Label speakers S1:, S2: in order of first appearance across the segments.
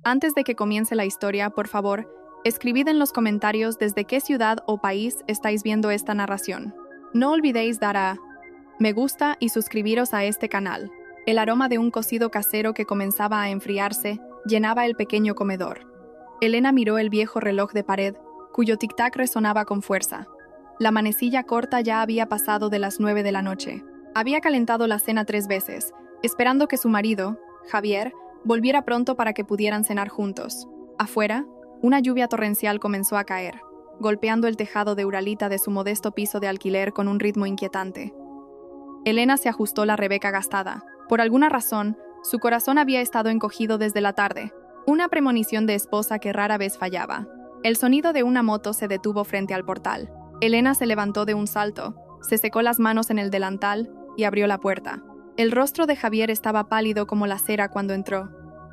S1: Antes de que comience la historia, por favor, escribid en los comentarios desde qué ciudad o país estáis viendo esta narración. No olvidéis dar a me gusta y suscribiros a este canal. El aroma de un cocido casero que comenzaba a enfriarse llenaba el pequeño comedor. Elena miró el viejo reloj de pared, cuyo tic-tac resonaba con fuerza. La manecilla corta ya había pasado de las 9 de la noche. Había calentado la cena 3 veces, esperando que su marido, Javier, volviera pronto para que pudieran cenar juntos. Afuera, una lluvia torrencial comenzó a caer, golpeando el tejado de Uralita de su modesto piso de alquiler con un ritmo inquietante. Elena se ajustó la rebeca gastada. Por alguna razón, su corazón había estado encogido desde la tarde, una premonición de esposa que rara vez fallaba. El sonido de una moto se detuvo frente al portal. Elena se levantó de un salto, se secó las manos en el delantal y abrió la puerta. El rostro de Javier estaba pálido como la cera cuando entró.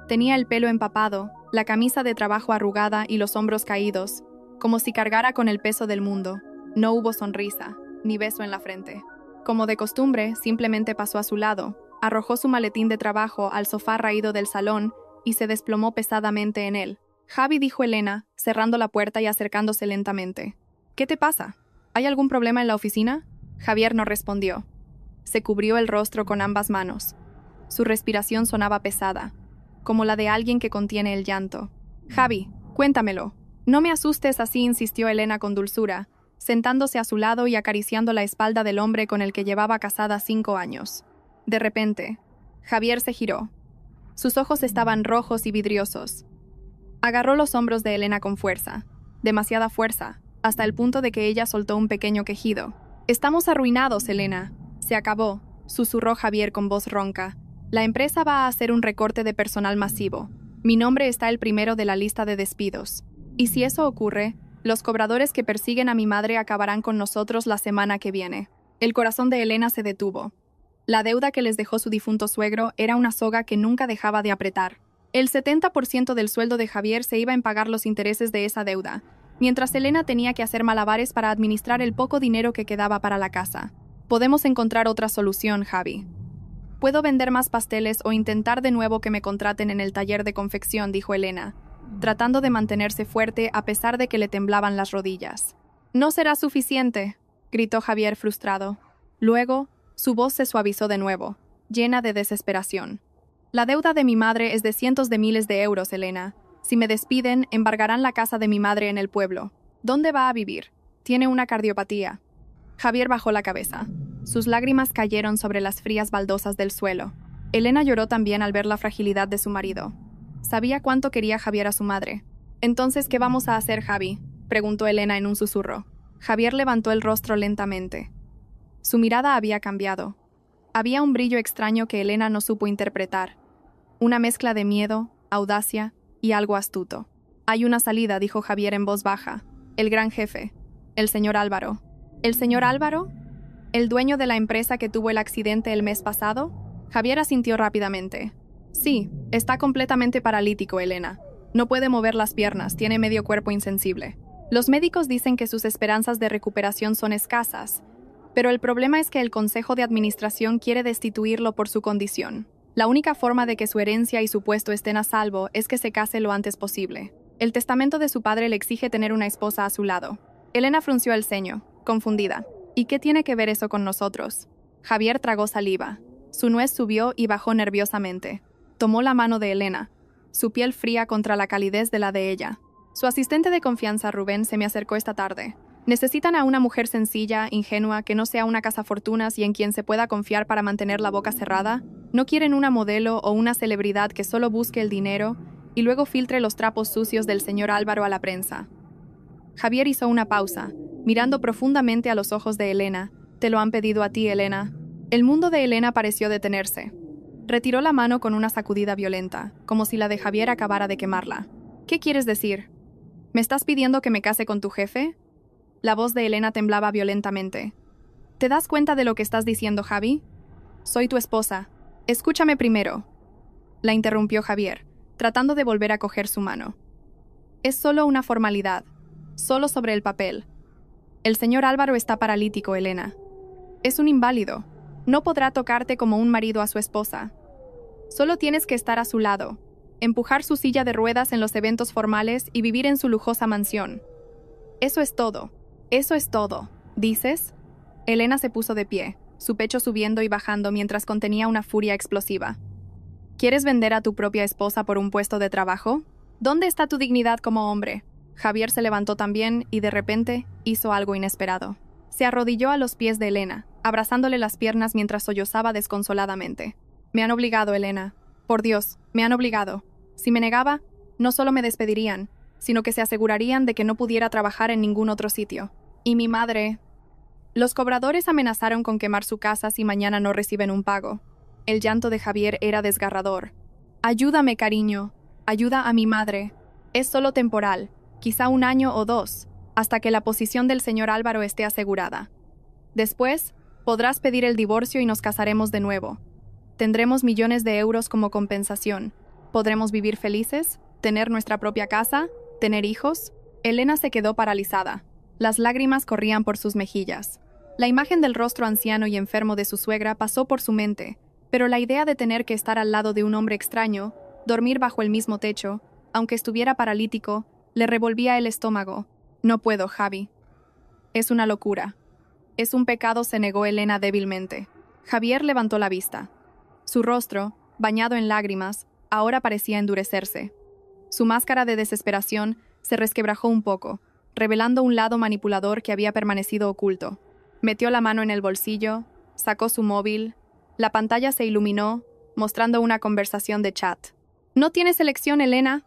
S1: Tenía el pelo empapado, la camisa de trabajo arrugada y los hombros caídos, como si cargara con el peso del mundo. No hubo sonrisa, ni beso en la frente. Como de costumbre, simplemente pasó a su lado, arrojó su maletín de trabajo al sofá raído del salón y se desplomó pesadamente en él. Javi, dijo Elena, cerrando la puerta y acercándose lentamente. ¿Qué te pasa? ¿Hay algún problema en la oficina? Javier no respondió. Se cubrió el rostro con ambas manos. Su respiración sonaba pesada, como la de alguien que contiene el llanto. Javi, cuéntamelo. No me asustes así, insistió Elena con dulzura, sentándose a su lado y acariciando la espalda del hombre con el que llevaba casada 5 años. De repente, Javier se giró. Sus ojos estaban rojos y vidriosos. Agarró los hombros de Elena con fuerza, demasiada fuerza, hasta el punto de que ella soltó un pequeño quejido. «Estamos arruinados, Elena. Se acabó», susurró Javier con voz ronca. «La empresa va a hacer un recorte de personal masivo. Mi nombre está el primero de la lista de despidos. Y si eso ocurre, los cobradores que persiguen a mi madre acabarán con nosotros la semana que viene». El corazón de Elena se detuvo. La deuda que les dejó su difunto suegro era una soga que nunca dejaba de apretar. El 70% del sueldo de Javier se iba en pagar los intereses de esa deuda, mientras Elena tenía que hacer malabares para administrar el poco dinero que quedaba para la casa. «Podemos encontrar otra solución, Javi. Puedo vender más pasteles o intentar de nuevo que me contraten en el taller de confección», dijo Elena, tratando de mantenerse fuerte a pesar de que le temblaban las rodillas. «No será suficiente», gritó Javier frustrado. Luego, su voz se suavizó de nuevo, llena de desesperación. «La deuda de mi madre es de cientos de miles de euros, Elena. Si me despiden, embargarán la casa de mi madre en el pueblo. ¿Dónde va a vivir? Tiene una cardiopatía». Javier bajó la cabeza. Sus lágrimas cayeron sobre las frías baldosas del suelo. Elena lloró también al ver la fragilidad de su marido. Sabía cuánto quería Javier a su madre. «Entonces, ¿qué vamos a hacer, Javi?», preguntó Elena en un susurro. Javier levantó el rostro lentamente. Su mirada había cambiado. Había un brillo extraño que Elena no supo interpretar. Una mezcla de miedo, audacia y algo astuto. «Hay una salida», dijo Javier en voz baja. «El gran jefe, el señor Álvaro». «¿El señor Álvaro? ¿El dueño de la empresa que tuvo el accidente el mes pasado?». Javier asintió rápidamente. «Sí, está completamente paralítico, Elena. No puede mover las piernas, tiene medio cuerpo insensible. Los médicos dicen que sus esperanzas de recuperación son escasas, pero el problema es que el Consejo de Administración quiere destituirlo por su condición. La única forma de que su herencia y su puesto estén a salvo es que se case lo antes posible. El testamento de su padre le exige tener una esposa a su lado». Elena frunció el ceño, confundida. «¿Y qué tiene que ver eso con nosotros?». Javier tragó saliva. Su nuez subió y bajó nerviosamente. Tomó la mano de Elena, su piel fría contra la calidez de la de ella. «Su asistente de confianza, Rubén, se me acercó esta tarde. Necesitan a una mujer sencilla, ingenua, que no sea una cazafortunas y en quien se pueda confiar para mantener la boca cerrada. No quieren una modelo o una celebridad que solo busque el dinero y luego filtre los trapos sucios del señor Álvaro a la prensa». Javier hizo una pausa, mirando profundamente a los ojos de Elena. «Te lo han pedido a ti, Elena». El mundo de Elena pareció detenerse. Retiró la mano con una sacudida violenta, como si la de Javier acabara de quemarla. «¿Qué quieres decir? ¿Me estás pidiendo que me case con tu jefe?». La voz de Elena temblaba violentamente. «¿Te das cuenta de lo que estás diciendo, Javi? Soy tu esposa. Escúchame primero», la interrumpió Javier, tratando de volver a coger su mano. «Es solo una formalidad, solo sobre el papel. El señor Álvaro está paralítico, Elena. Es un inválido. No podrá tocarte como un marido a su esposa. Solo tienes que estar a su lado, empujar su silla de ruedas en los eventos formales y vivir en su lujosa mansión. Eso es todo. Eso es todo. ¿Dices? Elena se puso de pie, su pecho subiendo y bajando mientras contenía una furia explosiva. ¿Quieres vender a tu propia esposa por un puesto de trabajo? ¿Dónde está tu dignidad como hombre? Javier se levantó también y de repente hizo algo inesperado. Se arrodilló a los pies de Elena, abrazándole las piernas mientras sollozaba desconsoladamente. Me han obligado, Elena. Por Dios, me han obligado. Si me negaba, no solo me despedirían, sino que se asegurarían de que no pudiera trabajar en ningún otro sitio. Y mi madre... Los cobradores amenazaron con quemar su casa si mañana no reciben un pago. El llanto de Javier era desgarrador. Ayúdame, cariño. Ayuda a mi madre. Es solo temporal, quizá 1 año o 2, hasta que la posición del señor Álvaro esté asegurada. Después, podrás pedir el divorcio y nos casaremos de nuevo. Tendremos millones de euros como compensación. Podremos vivir felices, tener nuestra propia casa, tener hijos. Elena se quedó paralizada. Las lágrimas corrían por sus mejillas. La imagen del rostro anciano y enfermo de su suegra pasó por su mente, pero la idea de tener que estar al lado de un hombre extraño, dormir bajo el mismo techo, aunque estuviera paralítico, le revolvía el estómago. No puedo, Javi. Es una locura. Es un pecado, se negó Elena débilmente. Javier levantó la vista. Su rostro, bañado en lágrimas, ahora parecía endurecerse. Su máscara de desesperación se resquebrajó un poco, revelando un lado manipulador que había permanecido oculto. Metió la mano en el bolsillo, sacó su móvil. La pantalla se iluminó, mostrando una conversación de chat. «¿No tienes elección, Elena?»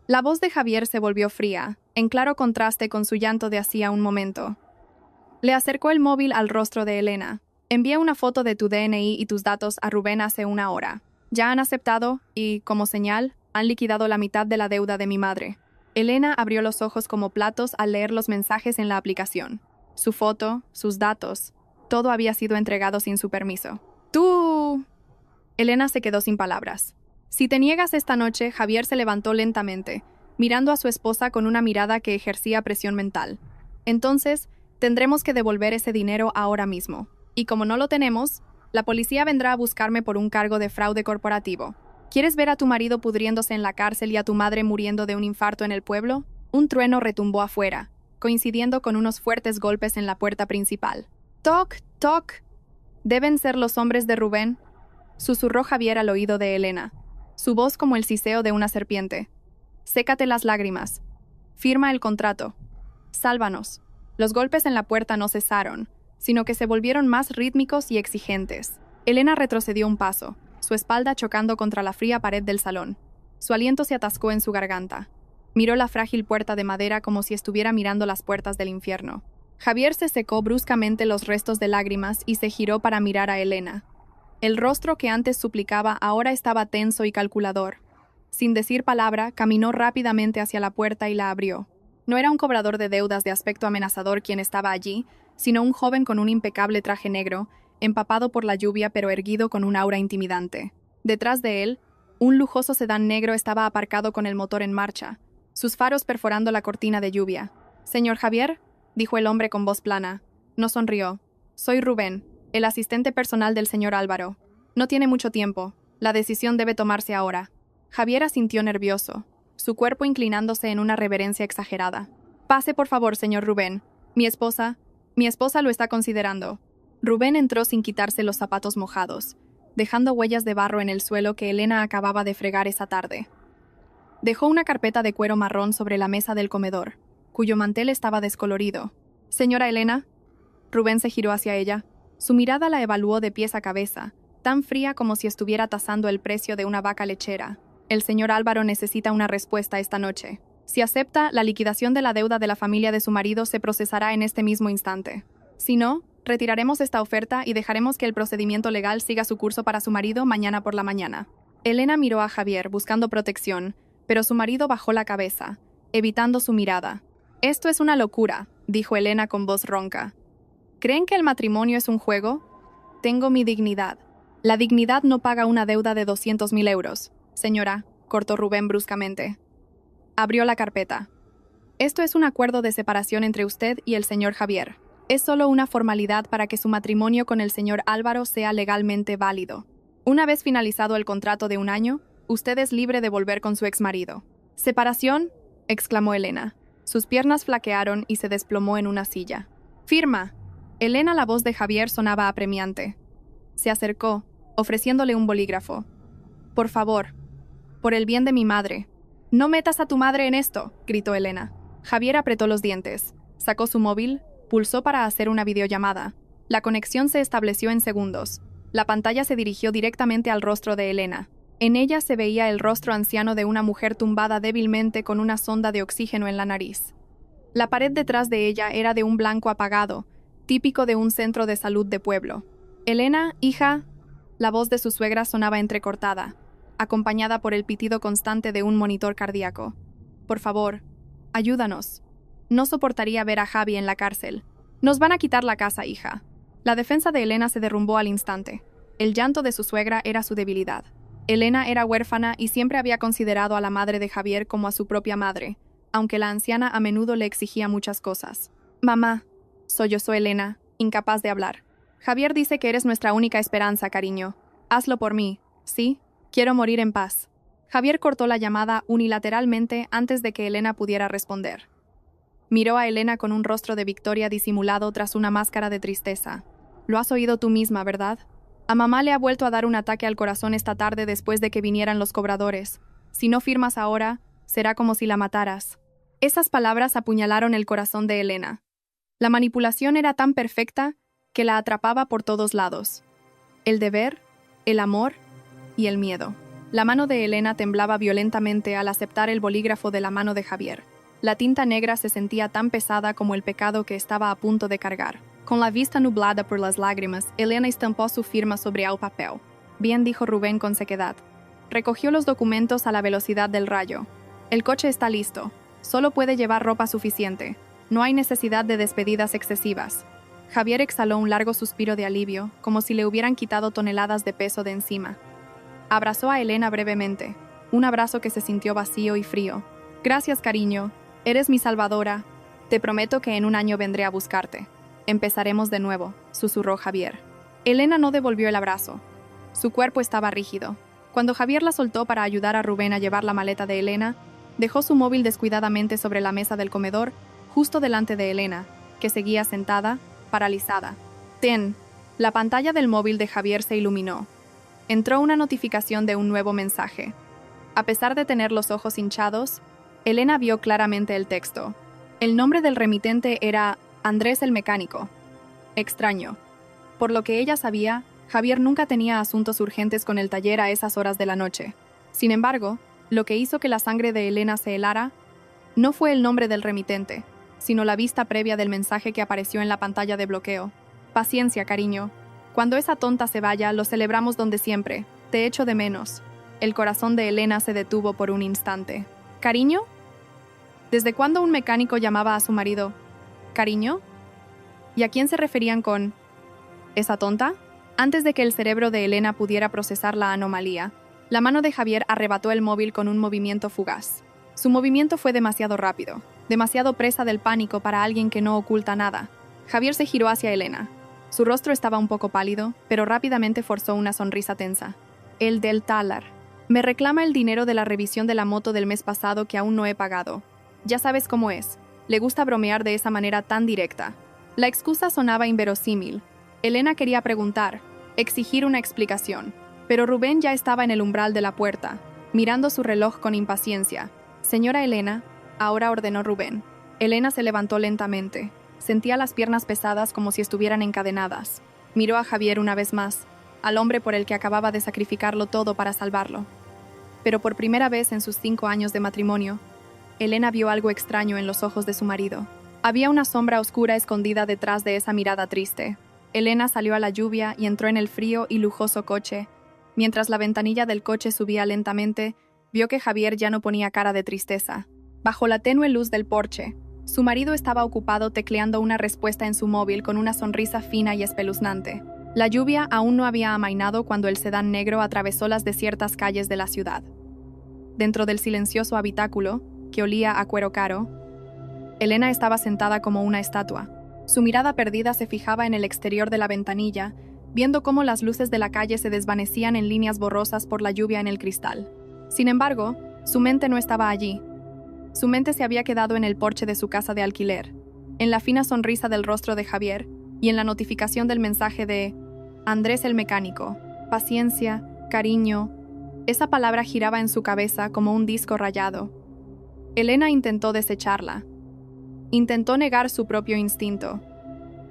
S1: La voz de Javier se volvió fría, en claro contraste con su llanto de hacía un momento. Le acercó el móvil al rostro de Elena. «Envié una foto de tu DNI y tus datos a Rubén hace 1 hora. Ya han aceptado y, como señal, han liquidado la mitad de la deuda de mi madre». Elena abrió los ojos como platos al leer los mensajes en la aplicación. Su foto, sus datos, todo había sido entregado sin su permiso. ¡Tú! Elena se quedó sin palabras. «Si te niegas esta noche», Javier se levantó lentamente, mirando a su esposa con una mirada que ejercía presión mental. «Entonces, tendremos que devolver ese dinero ahora mismo. Y como no lo tenemos, la policía vendrá a buscarme por un cargo de fraude corporativo. ¿Quieres ver a tu marido pudriéndose en la cárcel y a tu madre muriendo de un infarto en el pueblo?» Un trueno retumbó afuera, coincidiendo con unos fuertes golpes en la puerta principal. «Toc, toc. ¿Deben ser los hombres de Rubén?», susurró Javier al oído de Elena, su voz como el siseo de una serpiente. «Sécate las lágrimas. Firma el contrato. Sálvanos». Los golpes en la puerta no cesaron, sino que se volvieron más rítmicos y exigentes. Elena retrocedió un paso, su espalda chocando contra la fría pared del salón. Su aliento se atascó en su garganta. Miró la frágil puerta de madera como si estuviera mirando las puertas del infierno. Javier se secó bruscamente los restos de lágrimas y se giró para mirar a Elena. El rostro que antes suplicaba ahora estaba tenso y calculador. Sin decir palabra, caminó rápidamente hacia la puerta y la abrió. No era un cobrador de deudas de aspecto amenazador quien estaba allí, sino un joven con un impecable traje negro, empapado por la lluvia pero erguido con un aura intimidante. Detrás de él, un lujoso sedán negro estaba aparcado con el motor en marcha, sus faros perforando la cortina de lluvia. «Señor Javier», dijo el hombre con voz plana. No sonrió. «Soy Rubén, el asistente personal del señor Álvaro. No tiene mucho tiempo. La decisión debe tomarse ahora». Javier asintió nervioso, su cuerpo inclinándose en una reverencia exagerada. «Pase, por favor, señor Rubén. Mi esposa lo está considerando». Rubén entró sin quitarse los zapatos mojados, dejando huellas de barro en el suelo que Elena acababa de fregar esa tarde. Dejó una carpeta de cuero marrón sobre la mesa del comedor, cuyo mantel estaba descolorido. «Señora Elena». Rubén se giró hacia ella. Su mirada la evaluó de pies a cabeza, tan fría como si estuviera tasando el precio de una vaca lechera. «El señor Álvaro necesita una respuesta esta noche. Si acepta, la liquidación de la deuda de la familia de su marido se procesará en este mismo instante. Si no, retiraremos esta oferta y dejaremos que el procedimiento legal siga su curso para su marido mañana por la mañana». Elena miró a Javier buscando protección, pero su marido bajó la cabeza, evitando su mirada. «Esto es una locura», dijo Elena con voz ronca. «¿Creen que el matrimonio es un juego? Tengo mi dignidad. La dignidad no paga una deuda de 200.000 euros. Señora», cortó Rubén bruscamente. Abrió la carpeta. «Esto es un acuerdo de separación entre usted y el señor Javier. Es solo una formalidad para que su matrimonio con el señor Álvaro sea legalmente válido. Una vez finalizado el contrato de 1 año, usted es libre de volver con su exmarido. ¿Separación?, exclamó Elena. Sus piernas flaquearon y se desplomó en una silla. ¡Firma! Elena, la voz de Javier sonaba apremiante. Se acercó, ofreciéndole un bolígrafo. Por favor, por el bien de mi madre. No metas a tu madre en esto, gritó Elena. Javier apretó los dientes, sacó su móvil, pulsó para hacer una videollamada. La conexión se estableció en segundos. La pantalla se dirigió directamente al rostro de Elena. En ella se veía el rostro anciano de una mujer tumbada débilmente con una sonda de oxígeno en la nariz. La pared detrás de ella era de un blanco apagado, típico de un centro de salud de pueblo. Elena, hija, la voz de su suegra sonaba entrecortada, acompañada por el pitido constante de un monitor cardíaco. Por favor, ayúdanos. No soportaría ver a Javi en la cárcel. Nos van a quitar la casa, hija. La defensa de Elena se derrumbó al instante. El llanto de su suegra era su debilidad. Elena era huérfana y siempre había considerado a la madre de Javier como a su propia madre, aunque la anciana a menudo le exigía muchas cosas. Mamá, sollozó Elena, incapaz de hablar. Javier dice que eres nuestra única esperanza, cariño. Hazlo por mí, ¿sí? Quiero morir en paz. Javier cortó la llamada unilateralmente antes de que Elena pudiera responder. Miró a Elena con un rostro de victoria disimulado tras una máscara de tristeza. Lo has oído tú misma, ¿verdad? A mamá le ha vuelto a dar un ataque al corazón esta tarde después de que vinieran los cobradores. Si no firmas ahora, será como si la mataras. Esas palabras apuñalaron el corazón de Elena. La manipulación era tan perfecta que la atrapaba por todos lados. El deber, el amor y el miedo. La mano de Elena temblaba violentamente al aceptar el bolígrafo de la mano de Javier. La tinta negra se sentía tan pesada como el pecado que estaba a punto de cargar. Con la vista nublada por las lágrimas, Elena estampó su firma sobre el papel. Bien, dijo Rubén con sequedad. Recogió los documentos a la velocidad del rayo. El coche está listo. Solo puede llevar ropa suficiente. No hay necesidad de despedidas excesivas. Javier exhaló un largo suspiro de alivio, como si le hubieran quitado toneladas de peso de encima. Abrazó a Elena brevemente, un abrazo que se sintió vacío y frío. Gracias, cariño. Eres mi salvadora. Te prometo que en un año vendré a buscarte. Empezaremos de nuevo, susurró Javier. Elena no devolvió el abrazo. Su cuerpo estaba rígido. Cuando Javier la soltó para ayudar a Rubén a llevar la maleta de Elena, dejó su móvil descuidadamente sobre la mesa del comedor, justo delante de Elena, que seguía sentada, paralizada. Ten. La pantalla del móvil de Javier se iluminó. Entró una notificación de un nuevo mensaje. A pesar de tener los ojos hinchados, Elena vio claramente el texto. El nombre del remitente era Andrés el mecánico. Extraño. Por lo que ella sabía, Javier nunca tenía asuntos urgentes con el taller a esas horas de la noche. Sin embargo, lo que hizo que la sangre de Elena se helara no fue el nombre del remitente, sino la vista previa del mensaje que apareció en la pantalla de bloqueo. Paciencia, cariño. Cuando esa tonta se vaya, lo celebramos donde siempre. Te echo de menos. El corazón de Elena se detuvo por un instante. ¿Cariño? ¿Desde cuándo un mecánico llamaba a su marido cariño? ¿Y a quién se referían con esa tonta? Antes de que el cerebro de Elena pudiera procesar la anomalía, la mano de Javier arrebató el móvil con un movimiento fugaz. Su movimiento fue demasiado rápido, demasiado presa del pánico para alguien que no oculta nada. Javier se giró hacia Elena. Su rostro estaba un poco pálido, pero rápidamente forzó una sonrisa tensa. El del talar. Me reclama el dinero de la revisión de la moto del mes pasado que aún no he pagado. Ya sabes cómo es. Le gusta bromear de esa manera tan directa. La excusa sonaba inverosímil. Elena quería preguntar, exigir una explicación, pero Rubén ya estaba en el umbral de la puerta, mirando su reloj con impaciencia. Señora Elena, ahora ordenó Rubén. Elena se levantó lentamente. Sentía las piernas pesadas como si estuvieran encadenadas. Miró a Javier una vez más, al hombre por el que acababa de sacrificarlo todo para salvarlo. Pero por primera vez en sus 5 años de matrimonio, Elena vio algo extraño en los ojos de su marido. Había una sombra oscura escondida detrás de esa mirada triste. Elena salió a la lluvia y entró en el frío y lujoso coche. Mientras la ventanilla del coche subía lentamente, vio que Javier ya no ponía cara de tristeza. Bajo la tenue luz del porche, su marido estaba ocupado tecleando una respuesta en su móvil con una sonrisa fina y espeluznante. La lluvia aún no había amainado cuando el sedán negro atravesó las desiertas calles de la ciudad. Dentro del silencioso habitáculo, que olía a cuero caro, Elena estaba sentada como una estatua. Su mirada perdida se fijaba en el exterior de la ventanilla, viendo cómo las luces de la calle se desvanecían en líneas borrosas por la lluvia en el cristal. Sin embargo, su mente no estaba allí. Su mente se había quedado en el porche de su casa de alquiler, en la fina sonrisa del rostro de Javier y en la notificación del mensaje de Andrés el mecánico. Paciencia, cariño. Esa palabra giraba en su cabeza como un disco rayado. Elena intentó desecharla. Intentó negar su propio instinto.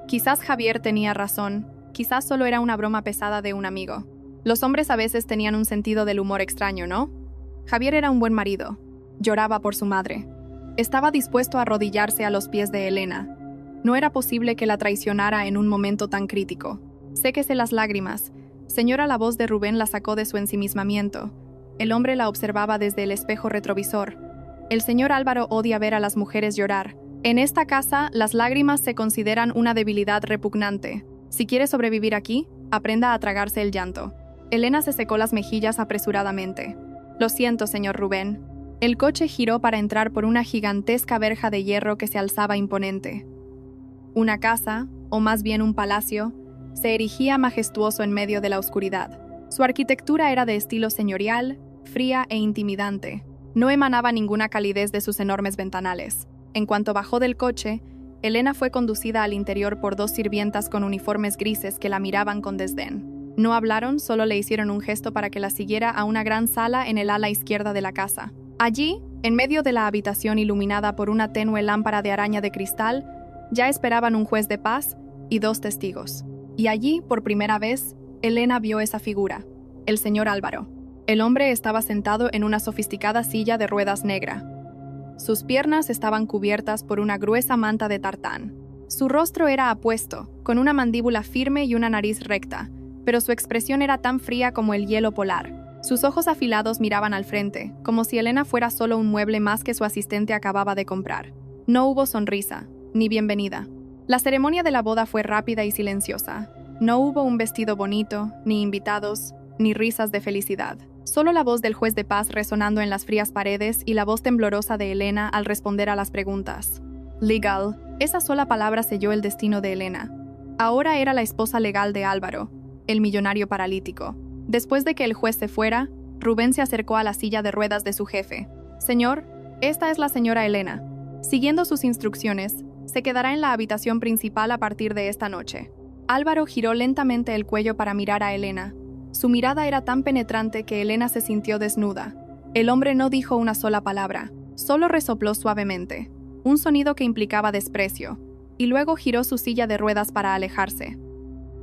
S1: Quizás Javier tenía razón, quizás solo era una broma pesada de un amigo. Los hombres a veces tenían un sentido del humor extraño, ¿no? Javier era un buen marido. Lloraba por su madre. Estaba dispuesto a arrodillarse a los pies de Elena. No era posible que la traicionara en un momento tan crítico. Séquese las lágrimas. Señora, la voz de Rubén la sacó de su ensimismamiento. El hombre la observaba desde el espejo retrovisor. El señor Álvaro odia ver a las mujeres llorar. En esta casa, las lágrimas se consideran una debilidad repugnante. Si quiere sobrevivir aquí, aprenda a tragarse el llanto. Elena se secó las mejillas apresuradamente. Lo siento, señor Rubén. El coche giró para entrar por una gigantesca verja de hierro que se alzaba imponente. Una casa, o más bien un palacio, se erigía majestuoso en medio de la oscuridad. Su arquitectura era de estilo señorial, fría e intimidante. No emanaba ninguna calidez de sus enormes ventanales. En cuanto bajó del coche, Elena fue conducida al interior por dos sirvientas con uniformes grises que la miraban con desdén. No hablaron, solo le hicieron un gesto para que la siguiera a una gran sala en el ala izquierda de la casa. Allí, en medio de la habitación iluminada por una tenue lámpara de araña de cristal, ya esperaban un juez de paz y dos testigos. Y allí, por primera vez, Elena vio esa figura, el señor Álvaro. El hombre estaba sentado en una sofisticada silla de ruedas negra. Sus piernas estaban cubiertas por una gruesa manta de tartán. Su rostro era apuesto, con una mandíbula firme y una nariz recta, pero su expresión era tan fría como el hielo polar. Sus ojos afilados miraban al frente, como si Elena fuera solo un mueble más que su asistente acababa de comprar. No hubo sonrisa, ni bienvenida. La ceremonia de la boda fue rápida y silenciosa. No hubo un vestido bonito, ni invitados, ni risas de felicidad. Solo la voz del juez de paz resonando en las frías paredes y la voz temblorosa de Elena al responder a las preguntas. Legal. Esa sola palabra selló el destino de Elena. Ahora era la esposa legal de Álvaro, el millonario paralítico. Después de que el juez se fuera, Rubén se acercó a la silla de ruedas de su jefe. Señor, esta es la señora Elena. Siguiendo sus instrucciones, se quedará en la habitación principal a partir de esta noche. Álvaro giró lentamente el cuello para mirar a Elena. Su mirada era tan penetrante que Elena se sintió desnuda. El hombre no dijo una sola palabra, solo resopló suavemente, un sonido que implicaba desprecio, y luego giró su silla de ruedas para alejarse.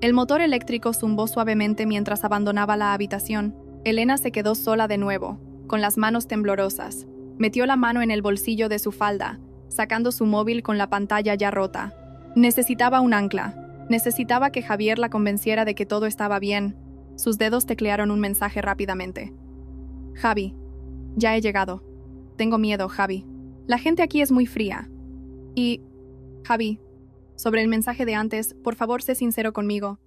S1: El motor eléctrico zumbó suavemente mientras abandonaba la habitación. Elena se quedó sola de nuevo, con las manos temblorosas. Metió la mano en el bolsillo de su falda, sacando su móvil con la pantalla ya rota. Necesitaba un ancla. Necesitaba que Javier la convenciera de que todo estaba bien. Sus dedos teclearon un mensaje rápidamente. Javi, ya he llegado. Tengo miedo, Javi. La gente aquí es muy fría. Y, Javi, sobre el mensaje de antes, por favor, sé sincero conmigo.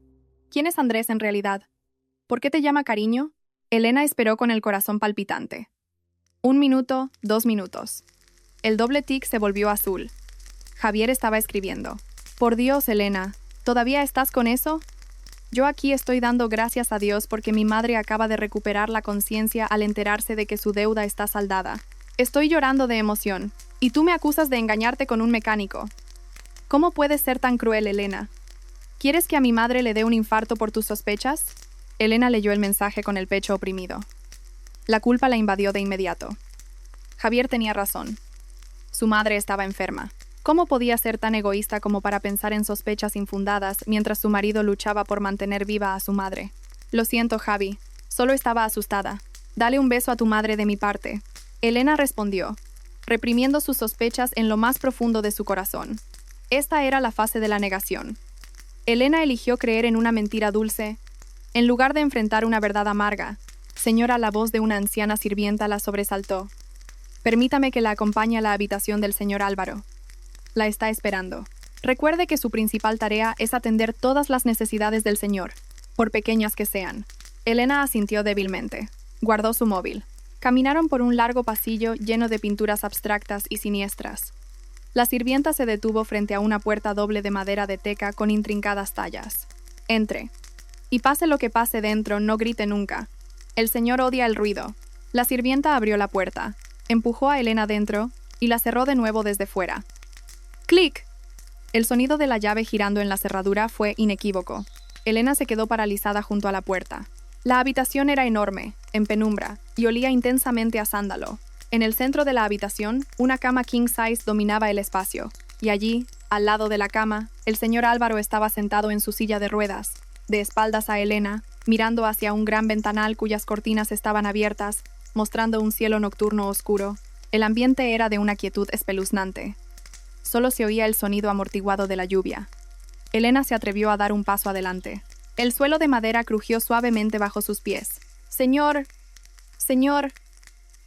S1: ¿Quién es Andrés en realidad? ¿Por qué te llama cariño? Elena esperó con el corazón palpitante. 1 minuto, 2 minutos. El doble tic se volvió azul. Javier estaba escribiendo. Por Dios, Elena, ¿todavía estás con eso? Yo aquí estoy dando gracias a Dios porque mi madre acaba de recuperar la conciencia al enterarse de que su deuda está saldada. Estoy llorando de emoción, y tú me acusas de engañarte con un mecánico. ¿Cómo puedes ser tan cruel, Elena? ¿Quieres que a mi madre le dé un infarto por tus sospechas? Elena leyó el mensaje con el pecho oprimido. La culpa la invadió de inmediato. Javier tenía razón. Su madre estaba enferma. ¿Cómo podía ser tan egoísta como para pensar en sospechas infundadas mientras su marido luchaba por mantener viva a su madre? Lo siento, Javi. Solo estaba asustada. Dale un beso a tu madre de mi parte. Elena respondió, reprimiendo sus sospechas en lo más profundo de su corazón. Esta era la fase de la negación. Elena eligió creer en una mentira dulce, en lugar de enfrentar una verdad amarga. Señora, la voz de una anciana sirvienta la sobresaltó. Permítame que la acompañe a la habitación del señor Álvaro. La está esperando. Recuerde que su principal tarea es atender todas las necesidades del señor, por pequeñas que sean. Elena asintió débilmente. Guardó su móvil. Caminaron por un largo pasillo lleno de pinturas abstractas y siniestras. La sirvienta se detuvo frente a una puerta doble de madera de teca con intrincadas tallas. Entre. Y pase lo que pase dentro, no grite nunca. El señor odia el ruido. La sirvienta abrió la puerta, empujó a Elena dentro y la cerró de nuevo desde fuera. ¡Clic! El sonido de la llave girando en la cerradura fue inequívoco. Elena se quedó paralizada junto a la puerta. La habitación era enorme, en penumbra, y olía intensamente a sándalo. En el centro de la habitación, una cama king size dominaba el espacio, y allí, al lado de la cama, el señor Álvaro estaba sentado en su silla de ruedas, de espaldas a Elena, mirando hacia un gran ventanal cuyas cortinas estaban abiertas, mostrando un cielo nocturno oscuro. El ambiente era de una quietud espeluznante. Solo se oía el sonido amortiguado de la lluvia. Elena se atrevió a dar un paso adelante. El suelo de madera crujió suavemente bajo sus pies. «Señor, señor»,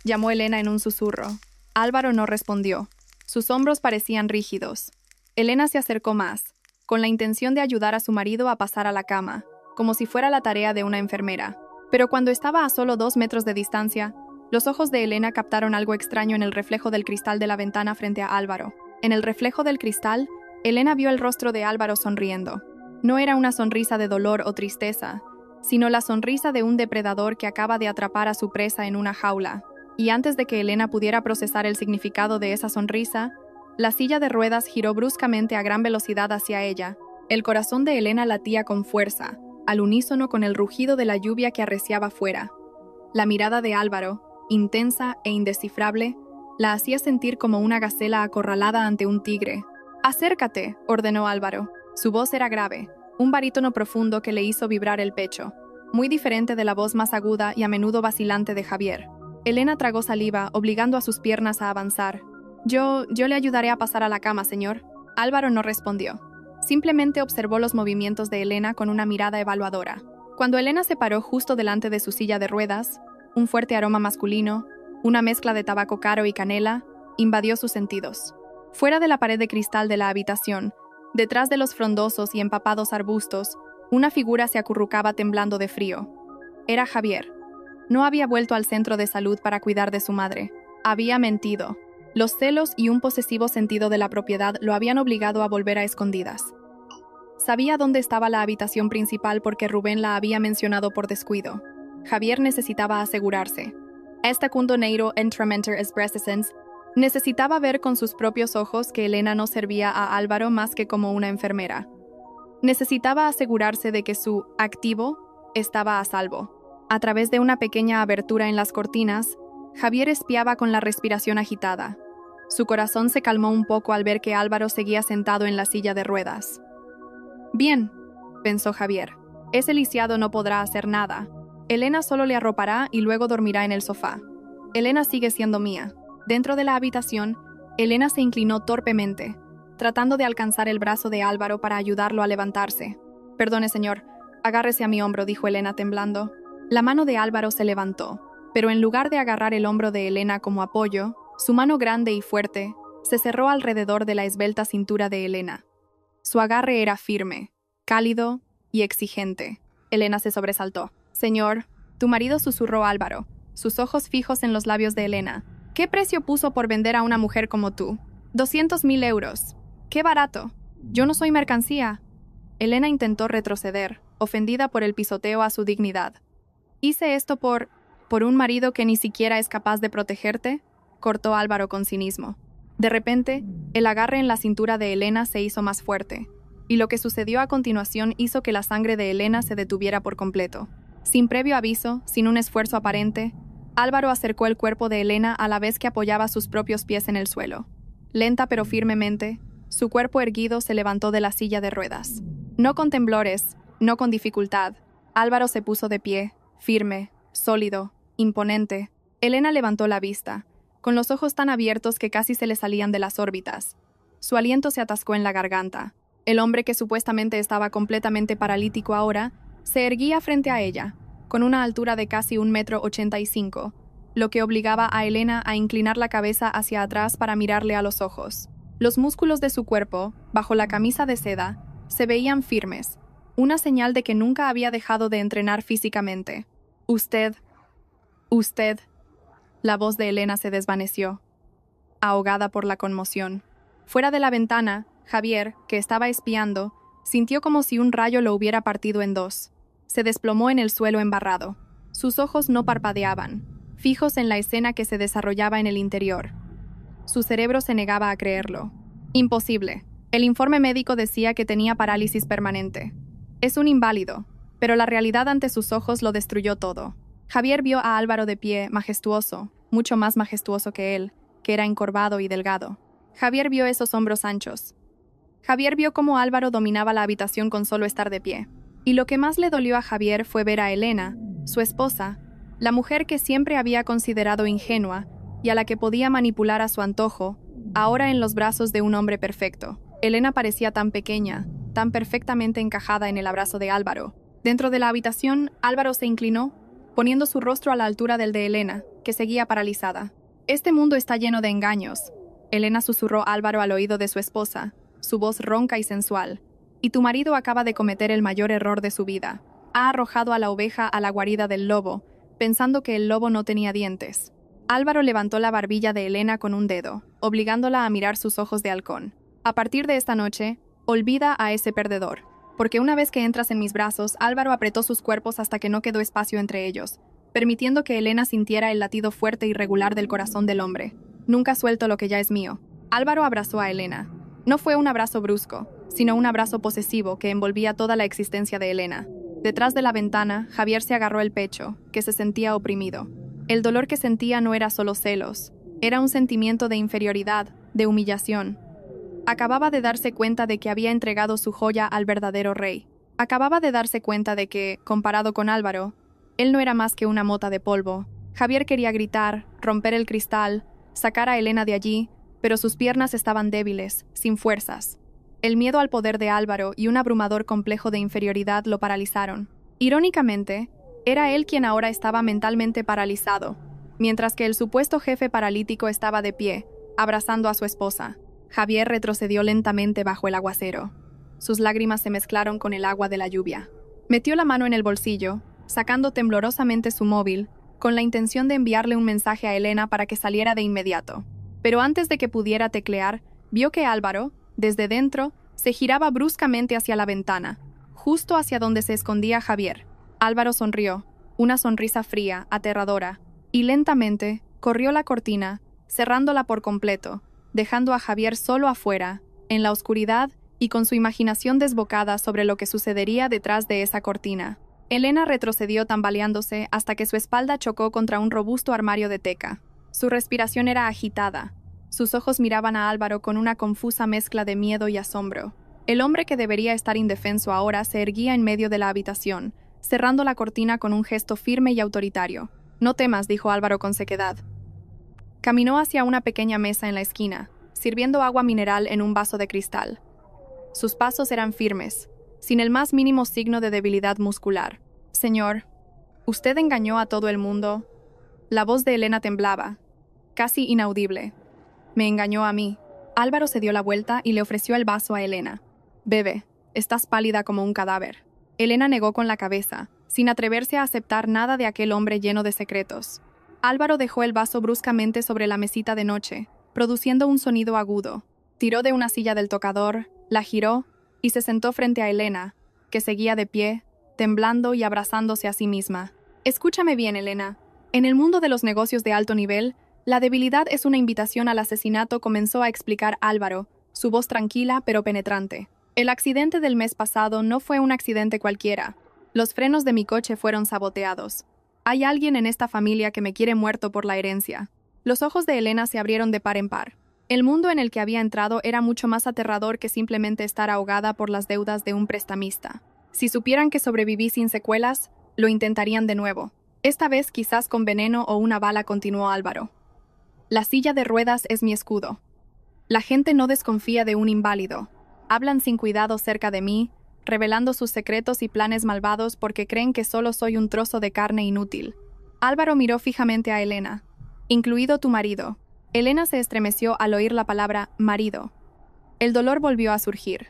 S1: llamó Elena en un susurro. Álvaro no respondió. Sus hombros parecían rígidos. Elena se acercó más, con la intención de ayudar a su marido a pasar a la cama, como si fuera la tarea de una enfermera. Pero cuando estaba a solo 2 metros de distancia, los ojos de Elena captaron algo extraño en el reflejo del cristal de la ventana frente a Álvaro. En el reflejo del cristal, Elena vio el rostro de Álvaro sonriendo. No era una sonrisa de dolor o tristeza, sino la sonrisa de un depredador que acaba de atrapar a su presa en una jaula. Y antes de que Elena pudiera procesar el significado de esa sonrisa, la silla de ruedas giró bruscamente a gran velocidad hacia ella. El corazón de Elena latía con fuerza, al unísono con el rugido de la lluvia que arreciaba fuera. La mirada de Álvaro, intensa e indescifrable, la hacía sentir como una gacela acorralada ante un tigre. «Acércate», ordenó Álvaro. Su voz era grave, un barítono profundo que le hizo vibrar el pecho, muy diferente de la voz más aguda y a menudo vacilante de Javier. Elena tragó saliva, obligando a sus piernas a avanzar. Yo le ayudaré a pasar a la cama, señor». Álvaro no respondió. Simplemente observó los movimientos de Elena con una mirada evaluadora. Cuando Elena se paró justo delante de su silla de ruedas, un fuerte aroma masculino, una mezcla de tabaco caro y canela, invadió sus sentidos. Fuera de la pared de cristal de la habitación, detrás de los frondosos y empapados arbustos, una figura se acurrucaba temblando de frío. Era Javier. No había vuelto al centro de salud para cuidar de su madre. Había mentido. Los celos y un posesivo sentido de la propiedad lo habían obligado a volver a escondidas. Sabía dónde estaba la habitación principal porque Rubén la había mencionado por descuido. Javier necesitaba asegurarse. Esta condoneiro entramenter es presence. Necesitaba ver con sus propios ojos que Elena no servía a Álvaro más que como una enfermera. Necesitaba asegurarse de que su activo estaba a salvo. A través de una pequeña abertura en las cortinas, Javier espiaba con la respiración agitada. Su corazón se calmó un poco al ver que Álvaro seguía sentado en la silla de ruedas. «Bien», pensó Javier. «Ese lisiado no podrá hacer nada. Elena solo le arropará y luego dormirá en el sofá. Elena sigue siendo mía». Dentro de la habitación, Elena se inclinó torpemente, tratando de alcanzar el brazo de Álvaro para ayudarlo a levantarse. «Perdone, señor. Agárrese a mi hombro», dijo Elena temblando. La mano de Álvaro se levantó, pero en lugar de agarrar el hombro de Elena como apoyo, su mano grande y fuerte se cerró alrededor de la esbelta cintura de Elena. Su agarre era firme, cálido y exigente. Elena se sobresaltó. «Señor», tu marido susurró Álvaro, sus ojos fijos en los labios de Elena. «¿Qué precio puso por vender a una mujer como tú? 200.000 euros. ¡Qué barato! Yo no soy mercancía». Elena intentó retroceder, ofendida por el pisoteo a su dignidad. «¿Hice esto por un marido que ni siquiera es capaz de protegerte?», cortó Álvaro con cinismo. De repente, el agarre en la cintura de Elena se hizo más fuerte, y lo que sucedió a continuación hizo que la sangre de Elena se detuviera por completo. Sin previo aviso, sin un esfuerzo aparente, Álvaro acercó el cuerpo de Elena a la vez que apoyaba sus propios pies en el suelo. Lenta pero firmemente, su cuerpo erguido se levantó de la silla de ruedas. No con temblores, no con dificultad, Álvaro se puso de pie, firme, sólido, imponente. Elena levantó la vista, con los ojos tan abiertos que casi se le salían de las órbitas. Su aliento se atascó en la garganta. El hombre que supuestamente estaba completamente paralítico ahora, se erguía frente a ella, con una altura de casi 1,85 m, lo que obligaba a Elena a inclinar la cabeza hacia atrás para mirarle a los ojos. Los músculos de su cuerpo, bajo la camisa de seda, se veían firmes, una señal de que nunca había dejado de entrenar físicamente. Usted. La voz de Elena se desvaneció, ahogada por la conmoción. Fuera de la ventana, Javier, que estaba espiando, sintió como si un rayo lo hubiera partido en dos. Se desplomó en el suelo embarrado. Sus ojos no parpadeaban. fijos en la escena que se desarrollaba en el interior. Su cerebro se negaba a creerlo. Imposible. El informe médico decía que tenía parálisis permanente. Es un inválido, pero la realidad ante sus ojos lo destruyó todo. Javier vio a Álvaro de pie, majestuoso, mucho más majestuoso que él, que era encorvado y delgado. Javier vio esos hombros anchos. Javier vio cómo Álvaro dominaba la habitación con solo estar de pie. Y lo que más le dolió a Javier fue ver a Elena, su esposa, la mujer que siempre había considerado ingenua y a la que podía manipular a su antojo, ahora en los brazos de un hombre perfecto. Elena parecía tan pequeña, tan perfectamente encajada en el abrazo de Álvaro. Dentro de la habitación, Álvaro se inclinó, poniendo su rostro a la altura del de Elena, que seguía paralizada. «Este mundo está lleno de engaños», Elena susurró Álvaro al oído de su esposa, su voz ronca y sensual. «Y tu marido acaba de cometer el mayor error de su vida. Ha arrojado a la oveja a la guarida del lobo, pensando que el lobo no tenía dientes». Álvaro levantó la barbilla de Elena con un dedo, obligándola a mirar sus ojos de halcón. «A partir de esta noche, olvida a ese perdedor. Porque una vez que entras en mis brazos, Álvaro apretó sus cuerpos hasta que no quedó espacio entre ellos, permitiendo que Elena sintiera el latido fuerte y regular del corazón del hombre. «Nunca suelto lo que ya es mío». Álvaro abrazó a Elena. No fue un abrazo brusco, sino un abrazo posesivo que envolvía toda la existencia de Elena. Detrás de la ventana, Javier se agarró el pecho, que se sentía oprimido. El dolor que sentía no era solo celos, era un sentimiento de inferioridad, de humillación. Acababa de darse cuenta de que había entregado su joya al verdadero rey. Acababa de darse cuenta de que, comparado con Álvaro, él no era más que una mota de polvo. Javier quería gritar, romper el cristal, sacar a Elena de allí, pero sus piernas estaban débiles, sin fuerzas. El miedo al poder de Álvaro y un abrumador complejo de inferioridad lo paralizaron. Irónicamente, era él quien ahora estaba mentalmente paralizado, mientras que el supuesto jefe paralítico estaba de pie, abrazando a su esposa. Javier retrocedió lentamente bajo el aguacero. Sus lágrimas se mezclaron con el agua de la lluvia. Metió la mano en el bolsillo, sacando temblorosamente su móvil, con la intención de enviarle un mensaje a Elena para que saliera de inmediato. Pero antes de que pudiera teclear, vio que Álvaro, desde dentro, se giraba bruscamente hacia la ventana, justo hacia donde se escondía Javier. Álvaro sonrió, una sonrisa fría, aterradora, y lentamente corrió la cortina, cerrándola por completo, dejando a Javier solo afuera, en la oscuridad y con su imaginación desbocada sobre lo que sucedería detrás de esa cortina. Elena retrocedió tambaleándose hasta que su espalda chocó contra un robusto armario de teca. Su respiración era agitada. Sus ojos miraban a Álvaro con una confusa mezcla de miedo y asombro. El hombre que debería estar indefenso ahora se erguía en medio de la habitación, cerrando la cortina con un gesto firme y autoritario. «No temas», dijo Álvaro con sequedad. Caminó hacia una pequeña mesa en la esquina, sirviendo agua mineral en un vaso de cristal. Sus pasos eran firmes, sin el más mínimo signo de debilidad muscular. «Señor, ¿usted engañó a todo el mundo?» La voz de Elena temblaba, casi inaudible. «Me engañó a mí». Álvaro se dio la vuelta y le ofreció el vaso a Elena. «Bebe, estás pálida como un cadáver». Elena negó con la cabeza, sin atreverse a aceptar nada de aquel hombre lleno de secretos. Álvaro dejó el vaso bruscamente sobre la mesita de noche, produciendo un sonido agudo. Tiró de una silla del tocador, la giró y se sentó frente a Elena, que seguía de pie, temblando y abrazándose a sí misma. «Escúchame bien, Elena. En el mundo de los negocios de alto nivel, la debilidad es una invitación al asesinato», comenzó a explicar Álvaro, su voz tranquila pero penetrante. «El accidente del mes pasado no fue un accidente cualquiera. Los frenos de mi coche fueron saboteados. Hay alguien en esta familia que me quiere muerto por la herencia». Los ojos de Elena se abrieron de par en par. El mundo en el que había entrado era mucho más aterrador que simplemente estar ahogada por las deudas de un prestamista. Si supieran que sobreviví sin secuelas, lo intentarían de nuevo. Esta vez quizás con veneno o una bala, continuó Álvaro. «La silla de ruedas es mi escudo. La gente no desconfía de un inválido. Hablan sin cuidado cerca de mí, revelando sus secretos y planes malvados porque creen que solo soy un trozo de carne inútil». Álvaro miró fijamente a Elena. «Incluido tu marido». Elena se estremeció al oír la palabra marido. El dolor volvió a surgir.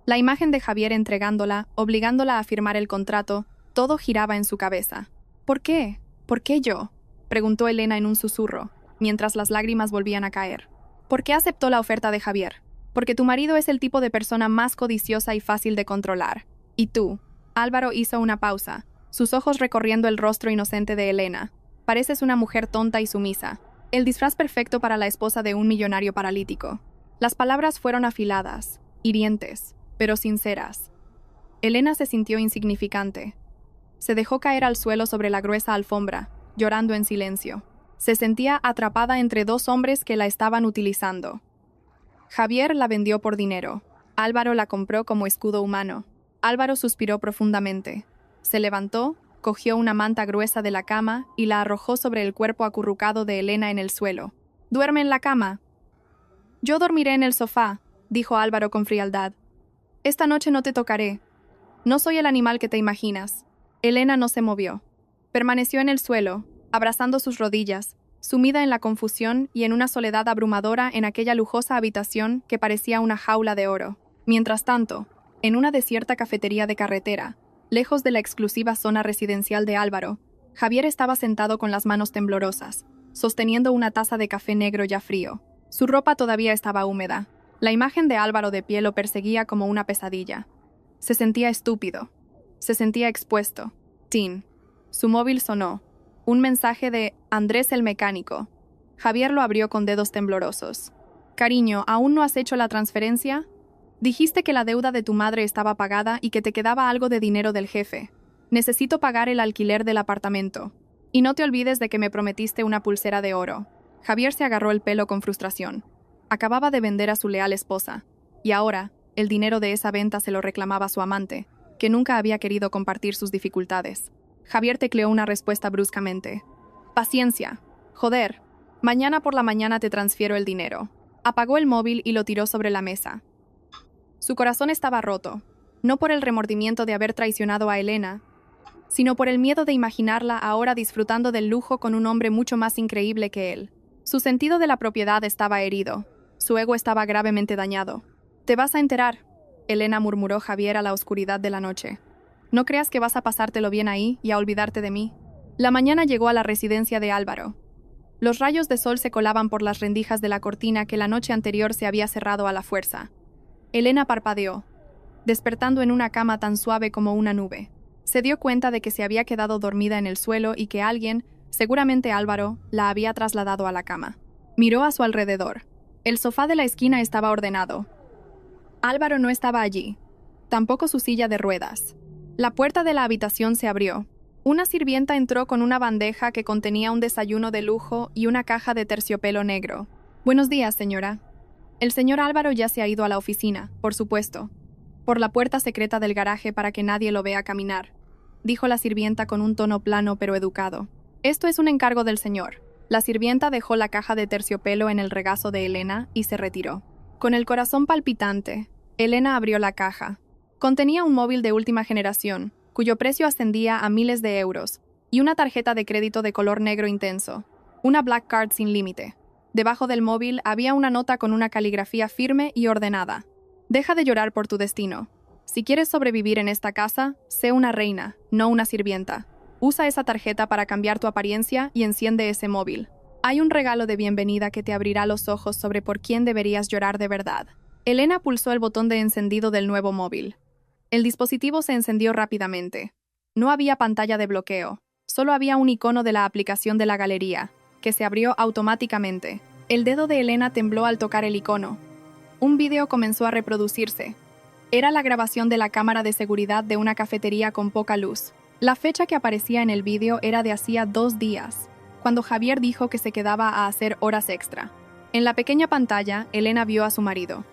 S1: La imagen de Javier entregándola, obligándola a firmar el contrato, todo giraba en su cabeza. «¿Por qué? ¿Por qué yo?», preguntó Elena en un susurro, mientras las lágrimas volvían a caer. «¿Por qué aceptó la oferta de Javier? Porque tu marido es el tipo de persona más codiciosa y fácil de controlar. Y tú». Álvaro hizo una pausa, sus ojos recorriendo el rostro inocente de Elena. Pareces una mujer tonta y sumisa. El disfraz perfecto para la esposa de un millonario paralítico. Las palabras fueron afiladas, hirientes, pero sinceras. Elena se sintió insignificante. Se dejó caer al suelo sobre la gruesa alfombra, llorando en silencio. Se sentía atrapada entre dos hombres que la estaban utilizando. Javier la vendió por dinero. Álvaro la compró como escudo humano. Álvaro suspiró profundamente. Se levantó, cogió una manta gruesa de la cama y la arrojó sobre el cuerpo acurrucado de Elena en el suelo. «Duerme en la cama». «Yo dormiré en el sofá», dijo Álvaro con frialdad. «Esta noche no te tocaré. No soy el animal que te imaginas». Elena no se movió. Permaneció en el suelo, abrazando sus rodillas, sumida en la confusión y en una soledad abrumadora en aquella lujosa habitación que parecía una jaula de oro. Mientras tanto, en una desierta cafetería de carretera, lejos de la exclusiva zona residencial de Álvaro, Javier estaba sentado con las manos temblorosas, sosteniendo una taza de café negro ya frío. Su ropa todavía estaba húmeda. La imagen de Álvaro de pie lo perseguía como una pesadilla. Se sentía estúpido. Se sentía expuesto. Tin. Su móvil sonó. Un mensaje de Andrés el mecánico. Javier lo abrió con dedos temblorosos. «Cariño, ¿aún no has hecho la transferencia? Dijiste que la deuda de tu madre estaba pagada y que te quedaba algo de dinero del jefe. Necesito pagar el alquiler del apartamento. Y no te olvides de que me prometiste una pulsera de oro». Javier se agarró el pelo con frustración. Acababa de vender a su leal esposa. Y ahora, el dinero de esa venta se lo reclamaba su amante, que nunca había querido compartir sus dificultades. Javier tecleó una respuesta bruscamente. «Paciencia. Joder. Mañana por la mañana te transfiero el dinero». Apagó el móvil y lo tiró sobre la mesa. Su corazón estaba roto, no por el remordimiento de haber traicionado a Elena, sino por el miedo de imaginarla ahora disfrutando del lujo con un hombre mucho más increíble que él. Su sentido de la propiedad estaba herido, su ego estaba gravemente dañado. «Te vas a enterar», Elena murmuró Javier a la oscuridad de la noche. «No creas que vas a pasártelo bien ahí y a olvidarte de mí». La mañana llegó a la residencia de Álvaro. Los rayos de sol se colaban por las rendijas de la cortina que la noche anterior se había cerrado a la fuerza. Elena parpadeó, despertando en una cama tan suave como una nube. Se dio cuenta de que se había quedado dormida en el suelo y que alguien, seguramente Álvaro, la había trasladado a la cama. Miró a su alrededor. El sofá de la esquina estaba ordenado. Álvaro no estaba allí, tampoco su silla de ruedas. La puerta de la habitación se abrió. Una sirvienta entró con una bandeja que contenía un desayuno de lujo y una caja de terciopelo negro. «Buenos días, señora». El señor Álvaro ya se ha ido a la oficina, por supuesto. Por la puerta secreta del garaje para que nadie lo vea caminar, dijo la sirvienta con un tono plano pero educado. «Esto es un encargo del señor». La sirvienta dejó la caja de terciopelo en el regazo de Elena y se retiró. Con el corazón palpitante, Elena abrió la caja. Contenía un móvil de última generación, cuyo precio ascendía a miles de euros, y una tarjeta de crédito de color negro intenso, una Black Card sin límite. Debajo del móvil había una nota con una caligrafía firme y ordenada. «Deja de llorar por tu destino. Si quieres sobrevivir en esta casa, sé una reina, no una sirvienta. Usa esa tarjeta para cambiar tu apariencia y enciende ese móvil. Hay un regalo de bienvenida que te abrirá los ojos sobre por quién deberías llorar de verdad». Elena pulsó el botón de encendido del nuevo móvil. El dispositivo se encendió rápidamente. No había pantalla de bloqueo, solo había un icono de la aplicación de la galería, que se abrió automáticamente. El dedo de Elena tembló al tocar el icono. Un vídeo comenzó a reproducirse. Era la grabación de la cámara de seguridad de una cafetería con poca luz. La fecha que aparecía en el vídeo era de hacía 2 días, cuando Javier dijo que se quedaba a hacer horas extra. En la pequeña pantalla, Elena vio a su marido.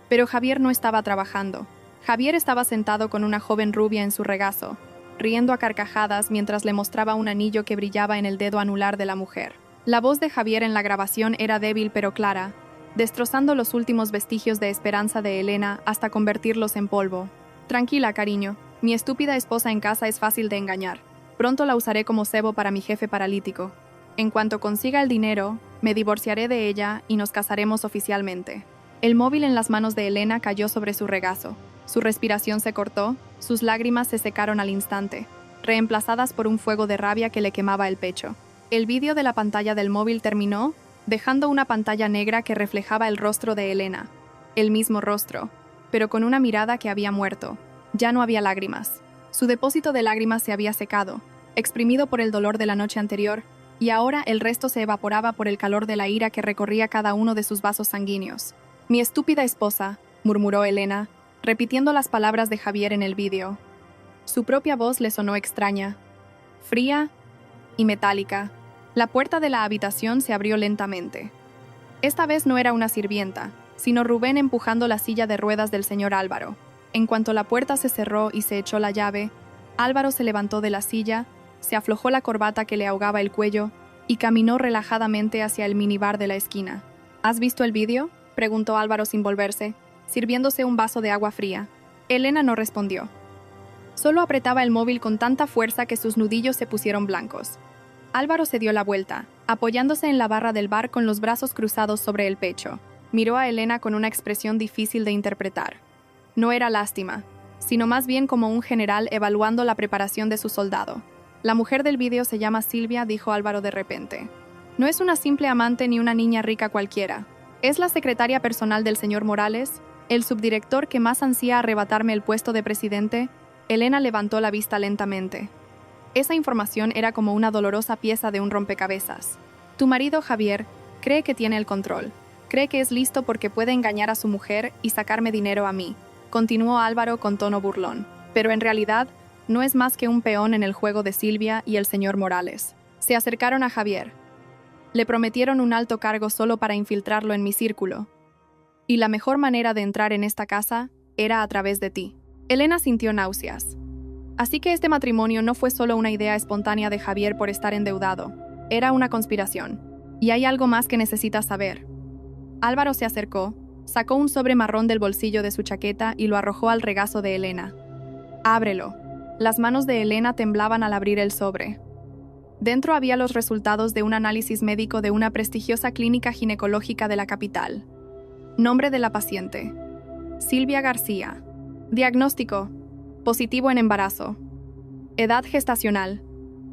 S1: Pero Javier no estaba trabajando. Javier estaba sentado con una joven rubia en su regazo, riendo a carcajadas mientras le mostraba un anillo que brillaba en el dedo anular de la mujer. La voz de Javier en la grabación era débil pero clara, destrozando los últimos vestigios de esperanza de Elena hasta convertirlos en polvo. «Tranquila, cariño. Mi estúpida esposa en casa es fácil de engañar. Pronto la usaré como cebo para mi jefe paralítico. En cuanto consiga el dinero, me divorciaré de ella y nos casaremos oficialmente». El móvil en las manos de Elena cayó sobre su regazo. Su respiración se cortó, sus lágrimas se secaron al instante, reemplazadas por un fuego de rabia que le quemaba el pecho. El vídeo de la pantalla del móvil terminó, dejando una pantalla negra que reflejaba el rostro de Elena. El mismo rostro, pero con una mirada que había muerto. Ya no había lágrimas. Su depósito de lágrimas se había secado, exprimido por el dolor de la noche anterior, y ahora el resto se evaporaba por el calor de la ira que recorría cada uno de sus vasos sanguíneos. «Mi estúpida esposa», murmuró Elena, repitiendo las palabras de Javier en el vídeo. Su propia voz le sonó extraña, fría y metálica. La puerta de la habitación se abrió lentamente. Esta vez no era una sirvienta, sino Rubén empujando la silla de ruedas del señor Álvaro. En cuanto la puerta se cerró y se echó la llave, Álvaro se levantó de la silla, se aflojó la corbata que le ahogaba el cuello y caminó relajadamente hacia el minibar de la esquina. «¿Has visto el vídeo?», preguntó Álvaro sin volverse, sirviéndose un vaso de agua fría. Elena no respondió. Solo apretaba el móvil con tanta fuerza que sus nudillos se pusieron blancos. Álvaro se dio la vuelta, apoyándose en la barra del bar con los brazos cruzados sobre el pecho. Miró a Elena con una expresión difícil de interpretar. No era lástima, sino más bien como un general evaluando la preparación de su soldado. «La mujer del vídeo se llama Silvia», dijo Álvaro de repente. «No es una simple amante ni una niña rica cualquiera. Es la secretaria personal del señor Morales, el subdirector que más ansía arrebatarme el puesto de presidente». Elena levantó la vista lentamente. Esa información era como una dolorosa pieza de un rompecabezas. «Tu marido, Javier, cree que tiene el control. Cree que es listo porque puede engañar a su mujer y sacarme dinero a mí», continuó Álvaro con tono burlón. «Pero en realidad, no es más que un peón en el juego de Silvia y el señor Morales». Se acercaron a Javier. Le prometieron un alto cargo solo para infiltrarlo en mi círculo. «Y la mejor manera de entrar en esta casa era a través de ti». Elena sintió náuseas. Así que este matrimonio no fue solo una idea espontánea de Javier por estar endeudado. Era una conspiración. Y hay algo más que necesitas saber. Álvaro se acercó, sacó un sobre marrón del bolsillo de su chaqueta y lo arrojó al regazo de Elena. «Ábrelo». Las manos de Elena temblaban al abrir el sobre. Dentro había los resultados de un análisis médico de una prestigiosa clínica ginecológica de la capital. Nombre de la paciente: Silvia García. Diagnóstico: positivo en embarazo. Edad gestacional: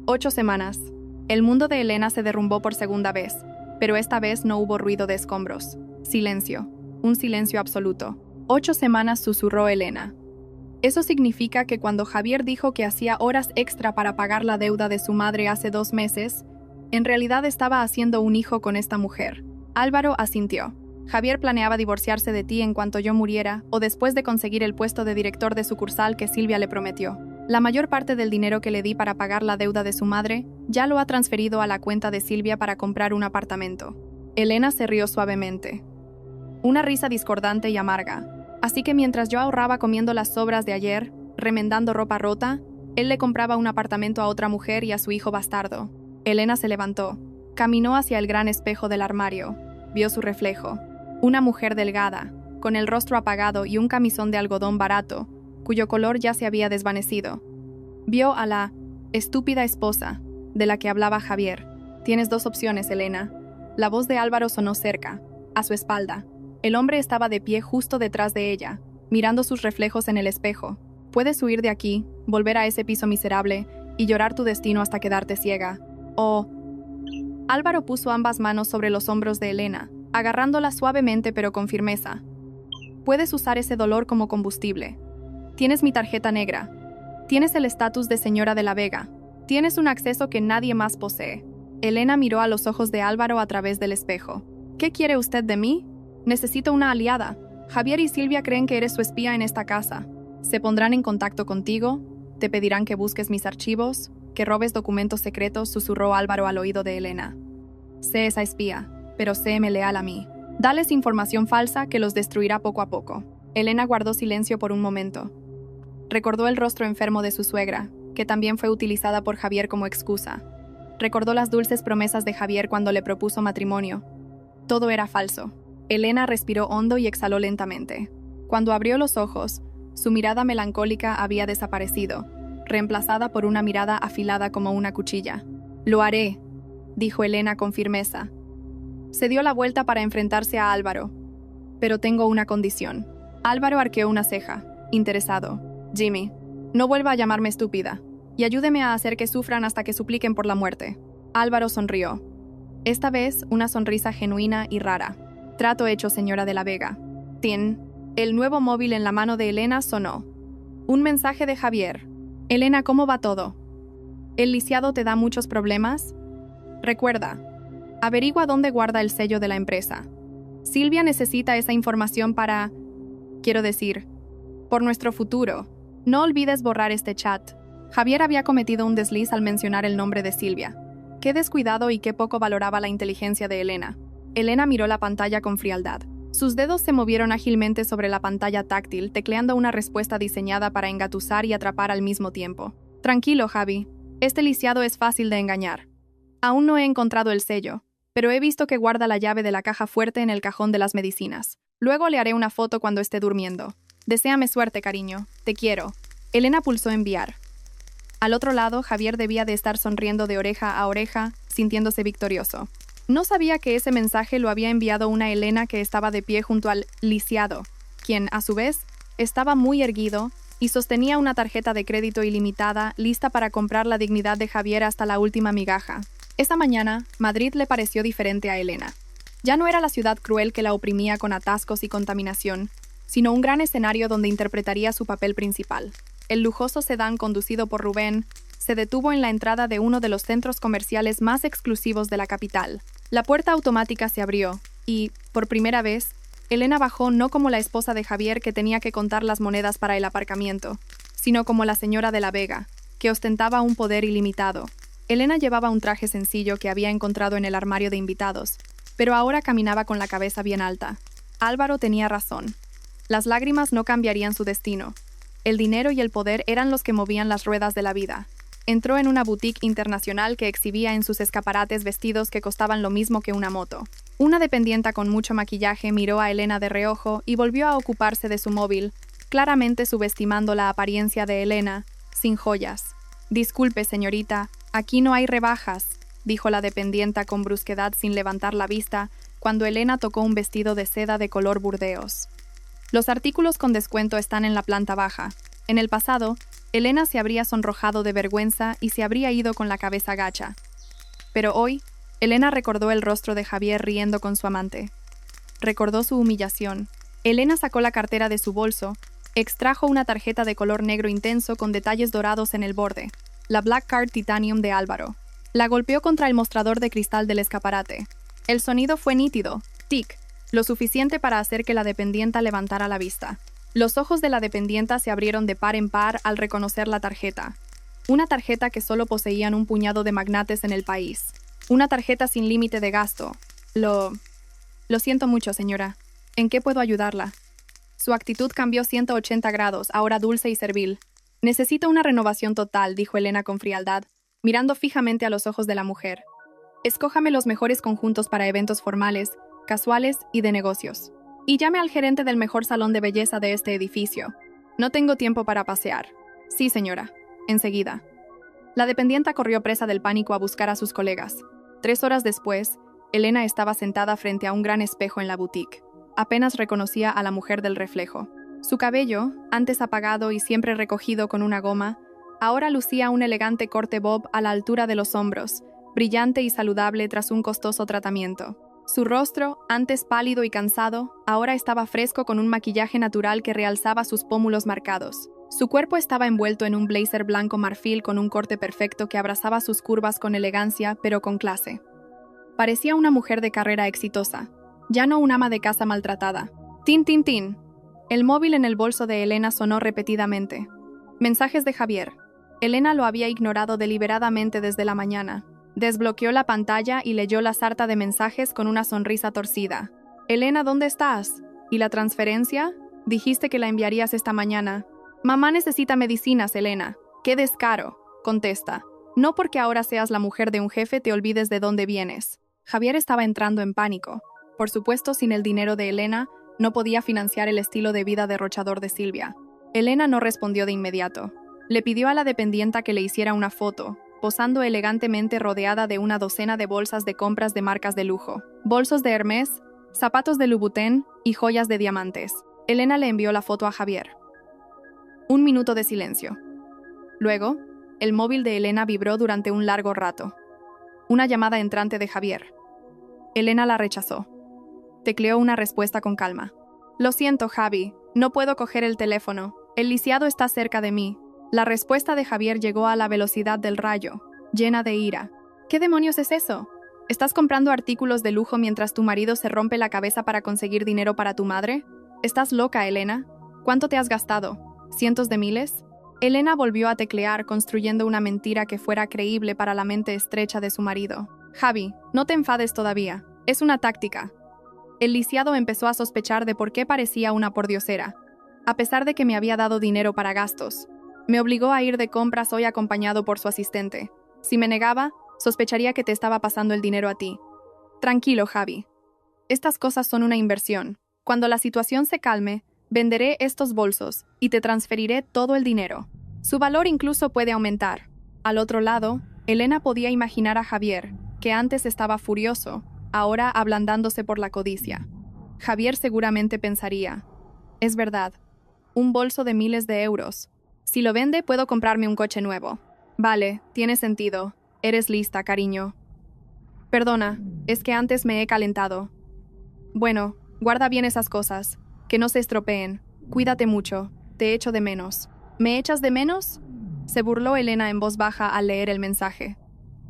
S1: 8 semanas. El mundo de Elena se derrumbó por segunda vez, pero esta vez no hubo ruido de escombros. Silencio. Un silencio absoluto. 8 semanas, susurró Elena. Eso significa que cuando Javier dijo que hacía horas extra para pagar la deuda de su madre hace 2 meses, en realidad estaba haciendo un hijo con esta mujer. Álvaro asintió. Javier planeaba divorciarse de ti en cuanto yo muriera o después de conseguir el puesto de director de sucursal que Silvia le prometió. La mayor parte del dinero que le di para pagar la deuda de su madre ya lo ha transferido a la cuenta de Silvia para comprar un apartamento. Elena se rió suavemente. Una risa discordante y amarga. Así que mientras yo ahorraba comiendo las sobras de ayer, remendando ropa rota, él le compraba un apartamento a otra mujer y a su hijo bastardo. Elena se levantó. Caminó hacia el gran espejo del armario. Vio su reflejo. Una mujer delgada, con el rostro apagado y un camisón de algodón barato, cuyo color ya se había desvanecido. Vio a la estúpida esposa, de la que hablaba Javier. «Tienes 2 opciones, Elena». La voz de Álvaro sonó cerca, a su espalda. El hombre estaba de pie justo detrás de ella, mirando sus reflejos en el espejo. «Puedes huir de aquí, volver a ese piso miserable y llorar tu destino hasta quedarte ciega. O...». Álvaro puso ambas manos sobre los hombros de Elena, agarrándola suavemente pero con firmeza. «Puedes usar ese dolor como combustible. Tienes mi tarjeta negra. Tienes el estatus de señora de la Vega. Tienes un acceso que nadie más posee». Elena miró a los ojos de Álvaro a través del espejo. «¿Qué quiere usted de mí? Necesito una aliada. Javier y Silvia creen que eres su espía en esta casa. Se pondrán en contacto contigo, te pedirán que busques mis archivos, que robes documentos secretos», susurró Álvaro al oído de Elena. «Sé esa espía, pero séme leal a mí. Dales información falsa que los destruirá poco a poco». Elena guardó silencio por un momento. Recordó el rostro enfermo de su suegra, que también fue utilizada por Javier como excusa. Recordó las dulces promesas de Javier cuando le propuso matrimonio. Todo era falso. Elena respiró hondo y exhaló lentamente. Cuando abrió los ojos, su mirada melancólica había desaparecido, reemplazada por una mirada afilada como una cuchilla. «Lo haré», dijo Elena con firmeza. Se dio la vuelta para enfrentarse a Álvaro. «Pero tengo una condición». Álvaro arqueó una ceja, interesado. «Jimmy, no vuelva a llamarme estúpida, y ayúdeme a hacer que sufran hasta que supliquen por la muerte». Álvaro sonrió. Esta vez, una sonrisa genuina y rara. «Trato hecho, señora de la Vega». Tin. El nuevo móvil en la mano de Elena sonó. Un mensaje de Javier. «Elena, ¿cómo va todo? ¿El lisiado te da muchos problemas?» Recuerda, averigua dónde guarda el sello de la empresa. Silvia necesita esa información para... Quiero decir, por nuestro futuro. No olvides borrar este chat. Javier había cometido un desliz al mencionar el nombre de Silvia. Qué descuidado y qué poco valoraba la inteligencia de Elena. Elena miró la pantalla con frialdad. Sus dedos se movieron ágilmente sobre la pantalla táctil, tecleando una respuesta diseñada para engatusar y atrapar al mismo tiempo. Tranquilo, Javi. Este lisiado es fácil de engañar. Aún no he encontrado el sello, pero he visto que guarda la llave de la caja fuerte en el cajón de las medicinas. Luego le haré una foto cuando esté durmiendo. Deséame suerte, cariño. Te quiero. Elena pulsó enviar. Al otro lado, Javier debía de estar sonriendo de oreja a oreja, sintiéndose victorioso. No sabía que ese mensaje lo había enviado una Elena que estaba de pie junto al lisiado, quien, a su vez, estaba muy erguido y sostenía una tarjeta de crédito ilimitada lista para comprar la dignidad de Javier hasta la última migaja. Esa mañana, Madrid le pareció diferente a Elena. Ya no era la ciudad cruel que la oprimía con atascos y contaminación, sino un gran escenario donde interpretaría su papel principal. El lujoso sedán conducido por Rubén se detuvo en la entrada de uno de los centros comerciales más exclusivos de la capital. La puerta automática se abrió y, por primera vez, Elena bajó no como la esposa de Javier que tenía que contar las monedas para el aparcamiento, sino como la señora de la Vega, que ostentaba un poder ilimitado. Elena llevaba un traje sencillo que había encontrado en el armario de invitados, pero ahora caminaba con la cabeza bien alta. Álvaro tenía razón. Las lágrimas no cambiarían su destino. El dinero y el poder eran los que movían las ruedas de la vida. Entró en una boutique internacional que exhibía en sus escaparates vestidos que costaban lo mismo que una moto. Una dependienta con mucho maquillaje miró a Elena de reojo y volvió a ocuparse de su móvil, claramente subestimando la apariencia de Elena, sin joyas. «Disculpe, señorita, aquí no hay rebajas», dijo la dependienta con brusquedad sin levantar la vista, cuando Elena tocó un vestido de seda de color burdeos. «Los artículos con descuento están en la planta baja». En el pasado, Elena se habría sonrojado de vergüenza y se habría ido con la cabeza gacha. Pero hoy, Elena recordó el rostro de Javier riendo con su amante. Recordó su humillación. Elena sacó la cartera de su bolso, extrajo una tarjeta de color negro intenso con detalles dorados en el borde, la Black Card Titanium de Álvaro. La golpeó contra el mostrador de cristal del escaparate. El sonido fue nítido, tic, lo suficiente para hacer que la dependienta levantara la vista. Los ojos de la dependienta se abrieron de par en par al reconocer la tarjeta. Una tarjeta que solo poseían un puñado de magnates en el país. Una tarjeta sin límite de gasto. Lo siento mucho, señora. ¿En qué puedo ayudarla? Su actitud cambió 180 grados, ahora dulce y servil. Necesito una renovación total, dijo Elena con frialdad, mirando fijamente a los ojos de la mujer. Escójame los mejores conjuntos para eventos formales, casuales y de negocios. Y llame al gerente del mejor salón de belleza de este edificio. No tengo tiempo para pasear. Sí, señora. Enseguida. La dependienta corrió presa del pánico a buscar a sus colegas. 3 horas después, Elena estaba sentada frente a un gran espejo en la boutique. Apenas reconocía a la mujer del reflejo. Su cabello, antes apagado y siempre recogido con una goma, ahora lucía un elegante corte bob a la altura de los hombros, brillante y saludable tras un costoso tratamiento. Su rostro, antes pálido y cansado, ahora estaba fresco con un maquillaje natural que realzaba sus pómulos marcados. Su cuerpo estaba envuelto en un blazer blanco marfil con un corte perfecto que abrazaba sus curvas con elegancia, pero con clase. Parecía una mujer de carrera exitosa, ya no un ama de casa maltratada. ¡Tin, tin, tin! El móvil en el bolso de Elena sonó repetidamente. Mensajes de Javier. Elena lo había ignorado deliberadamente desde la mañana. Desbloqueó la pantalla y leyó la sarta de mensajes con una sonrisa torcida. «Elena, ¿dónde estás? ¿Y la transferencia? Dijiste que la enviarías esta mañana». «Mamá necesita medicinas, Elena». «¡Qué descaro!», contesta. «No porque ahora seas la mujer de un jefe te olvides de dónde vienes». Javier estaba entrando en pánico. Por supuesto, sin el dinero de Elena, no podía financiar el estilo de vida derrochador de Silvia. Elena no respondió de inmediato. Le pidió a la dependienta que le hiciera una foto, posando elegantemente rodeada de una docena de bolsas de compras de marcas de lujo, bolsos de Hermès, zapatos de Louboutin y joyas de diamantes. Elena le envió la foto a Javier. 1 minuto de silencio. Luego, el móvil de Elena vibró durante un largo rato. Una llamada entrante de Javier. Elena la rechazó. Tecleó una respuesta con calma. «Lo siento, Javi, no puedo coger el teléfono. El lisiado está cerca de mí». La respuesta de Javier llegó a la velocidad del rayo, llena de ira. «¿Qué demonios es eso? ¿Estás comprando artículos de lujo mientras tu marido se rompe la cabeza para conseguir dinero para tu madre? ¿Estás loca, Elena? ¿Cuánto te has gastado? ¿Cientos de miles? Elena volvió a teclear, construyendo una mentira que fuera creíble para la mente estrecha de su marido. Javi, no te enfades todavía. Es una táctica. El lisiado empezó a sospechar de por qué parecía una pordiosera. A pesar de que me había dado dinero para gastos, me obligó a ir de compras hoy acompañado por su asistente. Si me negaba, sospecharía que te estaba pasando el dinero a ti. Tranquilo, Javi. Estas cosas son una inversión. Cuando la situación se calme, venderé estos bolsos y te transferiré todo el dinero. Su valor incluso puede aumentar. Al otro lado, Elena podía imaginar a Javier, que antes estaba furioso, ahora ablandándose por la codicia. Javier seguramente pensaría: es verdad, un bolso de miles de euros. Si lo vende, puedo comprarme un coche nuevo. Vale, tiene sentido. Eres lista, cariño. Perdona, es que antes me he calentado. Bueno, guarda bien esas cosas, que no se estropeen. Cuídate mucho, te echo de menos. ¿Me echas de menos? Se burló Elena en voz baja al leer el mensaje.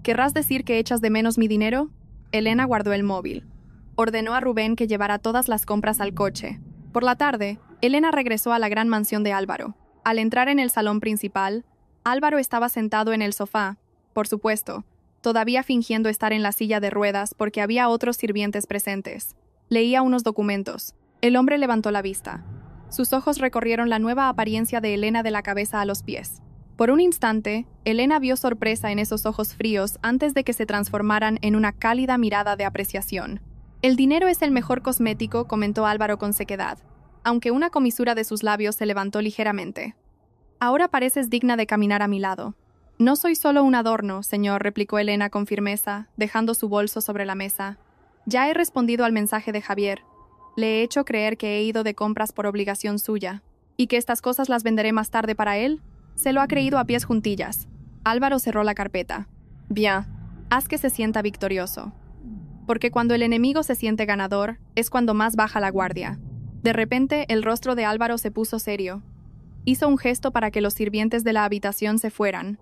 S1: ¿Querrás decir que echas de menos mi dinero? Elena guardó el móvil. Ordenó a Rubén que llevara todas las compras al coche. Por la tarde, Elena regresó a la gran mansión de Álvaro. Al entrar en el salón principal, Álvaro estaba sentado en el sofá, por supuesto, todavía fingiendo estar en la silla de ruedas porque había otros sirvientes presentes. Leía unos documentos. El hombre levantó la vista. Sus ojos recorrieron la nueva apariencia de Elena de la cabeza a los pies. Por un instante, Elena vio sorpresa en esos ojos fríos antes de que se transformaran en una cálida mirada de apreciación. El dinero es el mejor cosmético, comentó Álvaro con sequedad, aunque una comisura de sus labios se levantó ligeramente. Ahora pareces digna de caminar a mi lado. No soy solo un adorno, señor, replicó Elena con firmeza, dejando su bolso sobre la mesa. Ya he respondido al mensaje de Javier. Le he hecho creer que he ido de compras por obligación suya, y que estas cosas las venderé más tarde para él. Se lo ha creído a pies juntillas. Álvaro cerró la carpeta. Bien, haz que se sienta victorioso. Porque cuando el enemigo se siente ganador, es cuando más baja la guardia. De repente, el rostro de Álvaro se puso serio. Hizo un gesto para que los sirvientes de la habitación se fueran.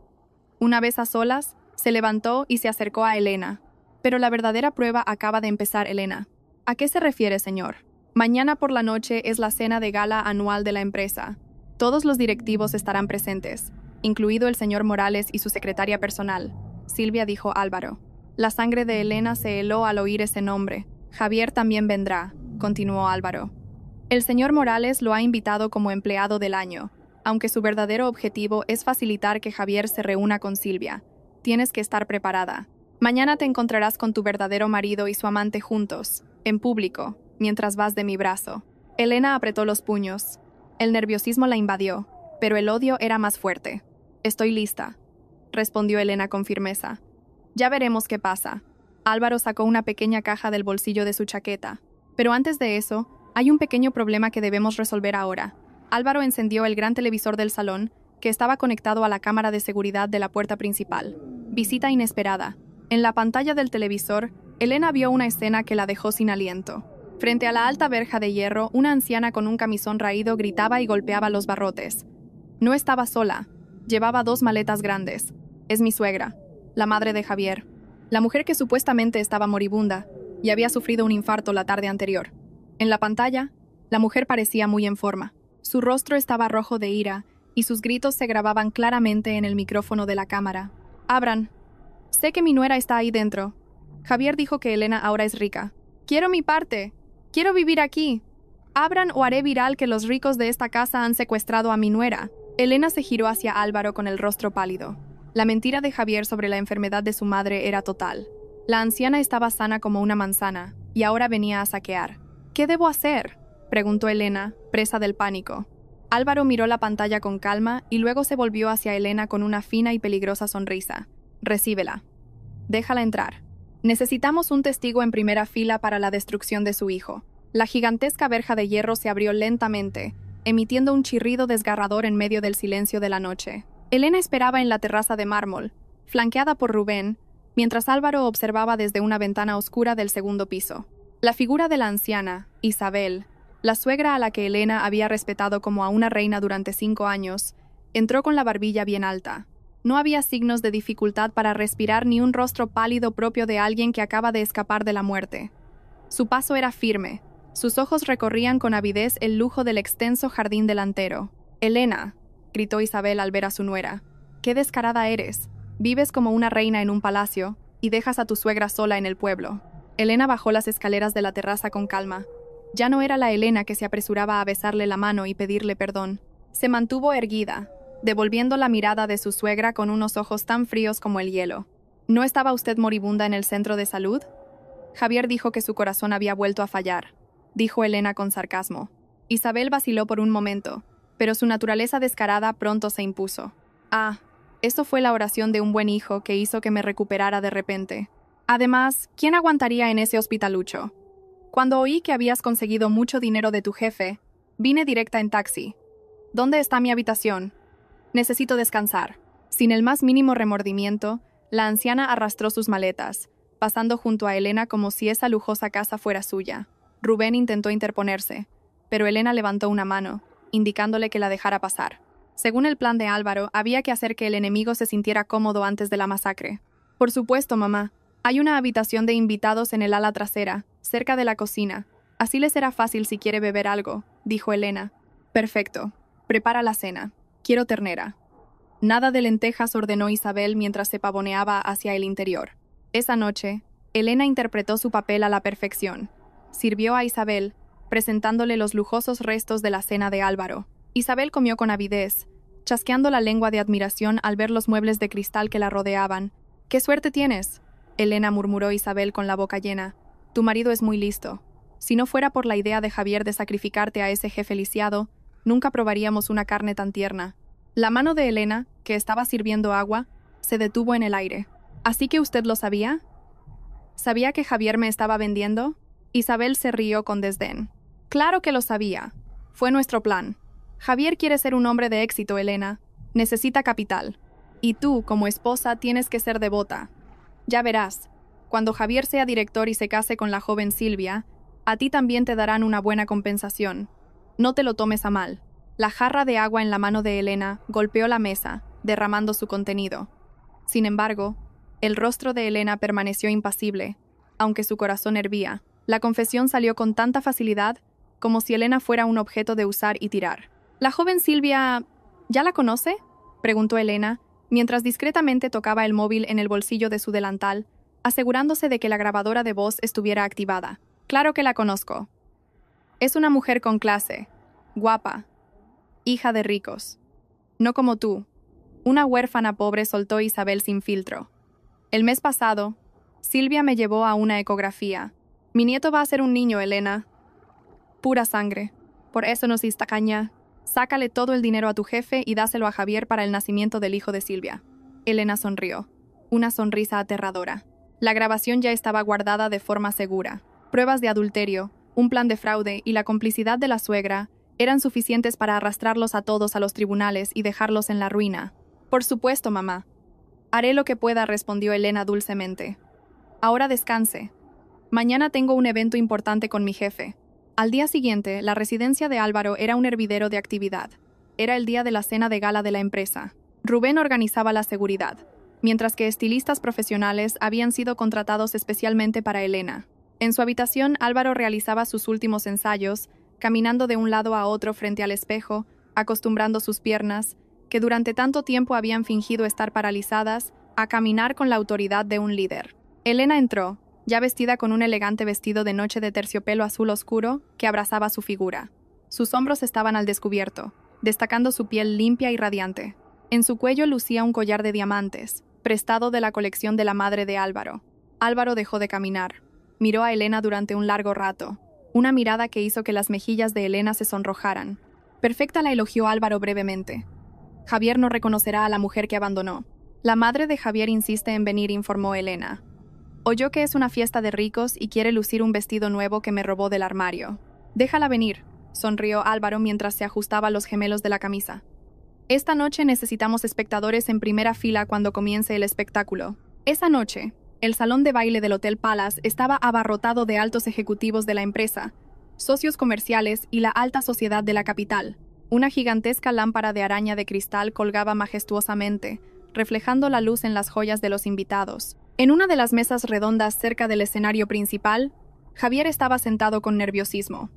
S1: Una vez a solas, se levantó y se acercó a Elena. Pero la verdadera prueba acaba de empezar, Elena. ¿A qué se refiere, señor? Mañana por la noche es la cena de gala anual de la empresa. Todos los directivos estarán presentes, incluido el señor Morales y su secretaria personal. Silvia, dijo Álvaro. La sangre de Elena se heló al oír ese nombre. Javier también vendrá, continuó Álvaro. El señor Morales lo ha invitado como empleado del año, aunque su verdadero objetivo es facilitar que Javier se reúna con Silvia. Tienes que estar preparada. Mañana te encontrarás con tu verdadero marido y su amante juntos, en público, mientras vas de mi brazo. Elena apretó los puños. El nerviosismo la invadió, pero el odio era más fuerte. Estoy lista, respondió Elena con firmeza. Ya veremos qué pasa. Álvaro sacó una pequeña caja del bolsillo de su chaqueta. Pero antes de eso, hay un pequeño problema que debemos resolver ahora. Álvaro encendió el gran televisor del salón, que estaba conectado a la cámara de seguridad de la puerta principal. Visita inesperada. En la pantalla del televisor, Elena vio una escena que la dejó sin aliento. Frente a la alta verja de hierro, una anciana con un camisón raído gritaba y golpeaba los barrotes. No estaba sola. Llevaba 2 maletas grandes. Es mi suegra, la madre de Javier, la mujer que supuestamente estaba moribunda y había sufrido un infarto la tarde anterior. En la pantalla, la mujer parecía muy en forma. Su rostro estaba rojo de ira y sus gritos se grababan claramente en el micrófono de la cámara. «Abran. Sé que mi nuera está ahí dentro. Javier dijo que Elena ahora es rica. Quiero mi parte. Quiero vivir aquí. Abran o haré viral que los ricos de esta casa han secuestrado a mi nuera». Elena se giró hacia Álvaro con el rostro pálido. La mentira de Javier sobre la enfermedad de su madre era total. La anciana estaba sana como una manzana, y ahora venía a saquear. «¿Qué debo hacer?», preguntó Elena, presa del pánico. Álvaro miró la pantalla con calma y luego se volvió hacia Elena con una fina y peligrosa sonrisa. «Recíbela. Déjala entrar. Necesitamos un testigo en primera fila para la destrucción de su hijo». La gigantesca verja de hierro se abrió lentamente, emitiendo un chirrido desgarrador en medio del silencio de la noche. Elena esperaba en la terraza de mármol, flanqueada por Rubén, mientras Álvaro observaba desde una ventana oscura del segundo piso. La figura de la anciana, Isabel, la suegra a la que Elena había respetado como a una reina durante 5 años, entró con la barbilla bien alta. No había signos de dificultad para respirar ni un rostro pálido propio de alguien que acaba de escapar de la muerte. Su paso era firme. Sus ojos recorrían con avidez el lujo del extenso jardín delantero. «Elena», gritó Isabel al ver a su nuera, «qué descarada eres. Vives como una reina en un palacio y dejas a tu suegra sola en el pueblo». Elena bajó las escaleras de la terraza con calma. Ya no era la Elena que se apresuraba a besarle la mano y pedirle perdón. Se mantuvo erguida, devolviendo la mirada de su suegra con unos ojos tan fríos como el hielo. «¿No estaba usted moribunda en el centro de salud?» Javier dijo que su corazón había vuelto a fallar, dijo Elena con sarcasmo. Isabel vaciló por un momento, pero su naturaleza descarada pronto se impuso. «Ah, eso fue la oración de un buen hijo que hizo que me recuperara de repente. Además, ¿quién aguantaría en ese hospitalucho? Cuando oí que habías conseguido mucho dinero de tu jefe, vine directa en taxi. ¿Dónde está mi habitación? Necesito descansar». Sin el más mínimo remordimiento, la anciana arrastró sus maletas, pasando junto a Elena como si esa lujosa casa fuera suya. Rubén intentó interponerse, pero Elena levantó una mano, indicándole que la dejara pasar. Según el plan de Álvaro, había que hacer que el enemigo se sintiera cómodo antes de la masacre. «Por supuesto, mamá. Hay una habitación de invitados en el ala trasera, cerca de la cocina. Así le será fácil si quiere beber algo», dijo Elena. «Perfecto. Prepara la cena. Quiero ternera». «Nada de lentejas», ordenó Isabel mientras se pavoneaba hacia el interior. Esa noche, Elena interpretó su papel a la perfección. Sirvió a Isabel, presentándole los lujosos restos de la cena de Álvaro. Isabel comió con avidez, chasqueando la lengua de admiración al ver los muebles de cristal que la rodeaban. «¡Qué suerte tienes!», Elena murmuró Isabel con la boca llena. «Tu marido es muy listo. Si no fuera por la idea de Javier de sacrificarte a ese jefe lisiado, nunca probaríamos una carne tan tierna». La mano de Elena, que estaba sirviendo agua, se detuvo en el aire. «¿Así que usted lo sabía? ¿Sabía que Javier me estaba vendiendo?» Isabel se rió con desdén. «Claro que lo sabía. Fue nuestro plan. Javier quiere ser un hombre de éxito, Elena. Necesita capital. Y tú, como esposa, tienes que ser devota. Ya verás, cuando Javier sea director y se case con la joven Silvia, a ti también te darán una buena compensación. No te lo tomes a mal». La jarra de agua en la mano de Elena golpeó la mesa, derramando su contenido. Sin embargo, el rostro de Elena permaneció impasible, aunque su corazón hervía. La confesión salió con tanta facilidad como si Elena fuera un objeto de usar y tirar. «¿La joven Silvia... ya la conoce?», preguntó Elena, mientras discretamente tocaba el móvil en el bolsillo de su delantal, asegurándose de que la grabadora de voz estuviera activada. «Claro que la conozco. Es una mujer con clase, guapa, hija de ricos. No como tú. Una huérfana pobre», soltó Isabel sin filtro. «El mes pasado, Silvia me llevó a una ecografía. Mi nieto va a ser un niño, Elena. Pura sangre. Por eso nos istacaña. Sácale todo el dinero a tu jefe y dáselo a Javier para el nacimiento del hijo de Silvia». Elena sonrió. Una sonrisa aterradora. La grabación ya estaba guardada de forma segura. Pruebas de adulterio, un plan de fraude y la complicidad de la suegra eran suficientes para arrastrarlos a todos a los tribunales y dejarlos en la ruina. «Por supuesto, mamá. Haré lo que pueda», respondió Elena dulcemente. «Ahora descanse. Mañana tengo un evento importante con mi jefe». Al día siguiente, la residencia de Álvaro era un hervidero de actividad. Era el día de la cena de gala de la empresa. Rubén organizaba la seguridad, mientras que estilistas profesionales habían sido contratados especialmente para Elena. En su habitación, Álvaro realizaba sus últimos ensayos, caminando de un lado a otro frente al espejo, acostumbrando sus piernas, que durante tanto tiempo habían fingido estar paralizadas, a caminar con la autoridad de un líder. Elena entró, ya vestida con un elegante vestido de noche de terciopelo azul oscuro que abrazaba su figura. Sus hombros estaban al descubierto, destacando su piel limpia y radiante. En su cuello lucía un collar de diamantes, prestado de la colección de la madre de Álvaro. Álvaro dejó de caminar. Miró a Elena durante un largo rato, una mirada que hizo que las mejillas de Elena se sonrojaran. «Perfecta», la elogió Álvaro brevemente. «Javier no reconocerá a la mujer que abandonó». «La madre de Javier insiste en venir», informó Elena. «Oyó que es una fiesta de ricos y quiere lucir un vestido nuevo que me robó del armario». «Déjala venir», sonrió Álvaro mientras se ajustaba los gemelos de la camisa. «Esta noche necesitamos espectadores en primera fila cuando comience el espectáculo». Esa noche, el salón de baile del Hotel Palace estaba abarrotado de altos ejecutivos de la empresa, socios comerciales y la alta sociedad de la capital. Una gigantesca lámpara de araña de cristal colgaba majestuosamente, reflejando la luz en las joyas de los invitados. En una de las mesas redondas cerca del escenario principal, Javier estaba sentado con nerviosismo.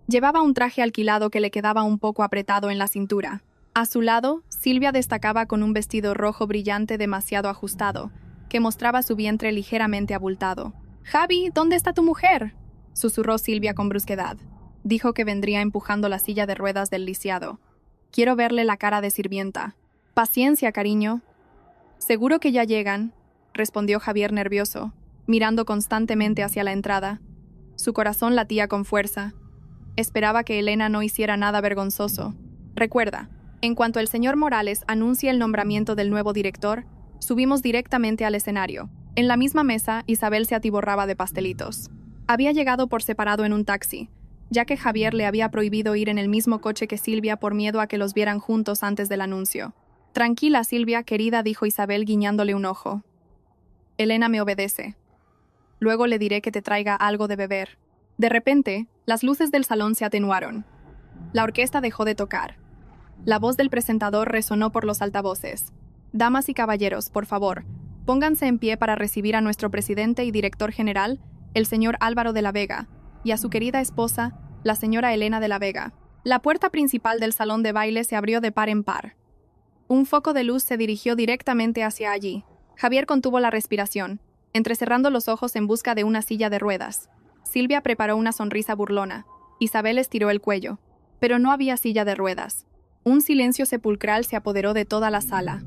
S1: Llevaba un traje alquilado que le quedaba un poco apretado en la cintura. A su lado, Silvia destacaba con un vestido rojo brillante demasiado ajustado, que mostraba su vientre ligeramente abultado. «Javi, ¿dónde está tu mujer?», susurró Silvia con brusquedad. Dijo que vendría empujando la silla de ruedas del lisiado. «Quiero verle la cara de sirvienta». «Paciencia, cariño». «Seguro que ya llegan», respondió Javier nervioso, mirando constantemente hacia la entrada. Su corazón latía con fuerza. Esperaba que Elena no hiciera nada vergonzoso. Recuerda, en cuanto el señor Morales anuncie el nombramiento del nuevo director, subimos directamente al escenario. En la misma mesa, Isabel se atiborraba de pastelitos. Había llegado por separado en un taxi, ya que Javier le había prohibido ir en el mismo coche que Silvia por miedo a que los vieran juntos antes del anuncio. «Tranquila, Silvia, querida», dijo Isabel guiñándole un ojo. «Elena me obedece. Luego le diré que te traiga algo de beber». De repente, las luces del salón se atenuaron. La orquesta dejó de tocar. La voz del presentador resonó por los altavoces. «Damas y caballeros, por favor, pónganse en pie para recibir a nuestro presidente y director general, el señor Álvaro de la Vega, y a su querida esposa, la señora Elena de la Vega». La puerta principal del salón de baile se abrió de par en par. Un foco de luz se dirigió directamente hacia allí. Javier contuvo la respiración, entrecerrando los ojos en busca de una silla de ruedas. Silvia preparó una sonrisa burlona. Isabel estiró el cuello. Pero no había silla de ruedas. Un silencio sepulcral se apoderó de toda la sala.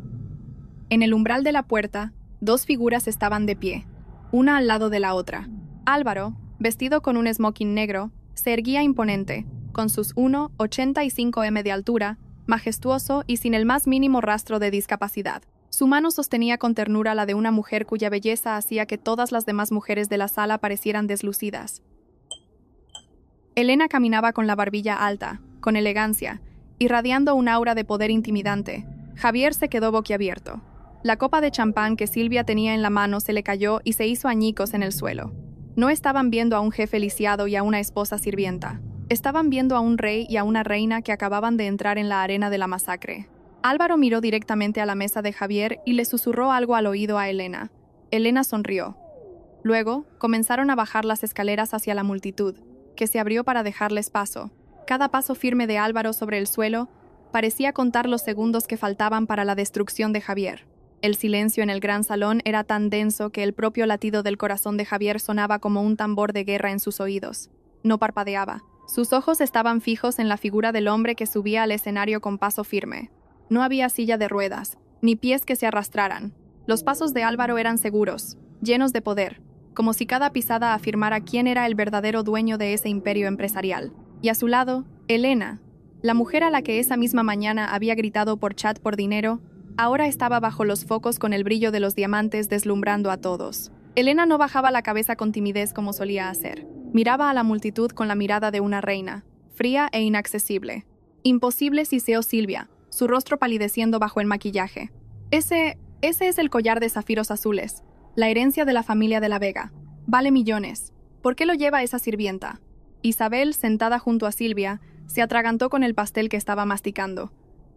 S1: En el umbral de la puerta, dos figuras estaban de pie, una al lado de la otra. Álvaro, vestido con un smoking negro, se erguía imponente, con sus 1,85 m de altura, majestuoso y sin el más mínimo rastro de discapacidad. Su mano sostenía con ternura la de una mujer cuya belleza hacía que todas las demás mujeres de la sala parecieran deslucidas. Elena caminaba con la barbilla alta, con elegancia, irradiando un aura de poder intimidante. Javier se quedó boquiabierto. La copa de champán que Silvia tenía en la mano se le cayó y se hizo añicos en el suelo. No estaban viendo a un jefe lisiado y a una esposa sirvienta. Estaban viendo a un rey y a una reina que acababan de entrar en la arena de la masacre. Álvaro miró directamente a la mesa de Javier y le susurró algo al oído a Elena. Elena sonrió. Luego, comenzaron a bajar las escaleras hacia la multitud, que se abrió para dejarles paso. Cada paso firme de Álvaro sobre el suelo parecía contar los segundos que faltaban para la destrucción de Javier. El silencio en el gran salón era tan denso que el propio latido del corazón de Javier sonaba como un tambor de guerra en sus oídos. No parpadeaba. Sus ojos estaban fijos en la figura del hombre que subía al escenario con paso firme. No había silla de ruedas, ni pies que se arrastraran. Los pasos de Álvaro eran seguros, llenos de poder, como si cada pisada afirmara quién era el verdadero dueño de ese imperio empresarial. Y a su lado, Elena, la mujer a la que esa misma mañana había gritado por chat por dinero, ahora estaba bajo los focos con el brillo de los diamantes deslumbrando a todos. Elena no bajaba la cabeza con timidez como solía hacer. Miraba a la multitud con la mirada de una reina, fría e inaccesible. «Imposible», siseó Silvia, su rostro palideciendo bajo el maquillaje. Ese es el collar de zafiros azules, la herencia de la familia de la Vega. Vale millones. ¿Por qué lo lleva esa sirvienta?» Isabel, sentada junto a Silvia, se atragantó con el pastel que estaba masticando.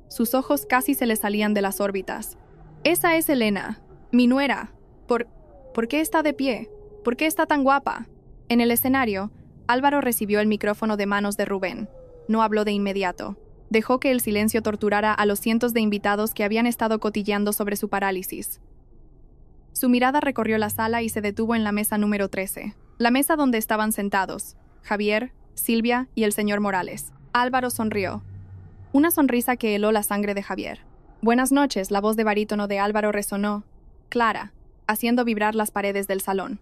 S1: Sus ojos casi se le salían de las órbitas. «Esa es Elena, mi nuera. ¿Por qué está de pie? ¿Por qué está tan guapa?» En el escenario, Álvaro recibió el micrófono de manos de Rubén. No habló de inmediato. Dejó que el silencio torturara a los cientos de invitados que habían estado cotilleando sobre su parálisis. Su mirada recorrió la sala y se detuvo en la mesa número 13, la mesa donde estaban sentados Javier, Silvia y el señor Morales. Álvaro sonrió. Una sonrisa que heló la sangre de Javier. «Buenas noches», la voz de barítono de Álvaro resonó, clara, haciendo vibrar las paredes del salón.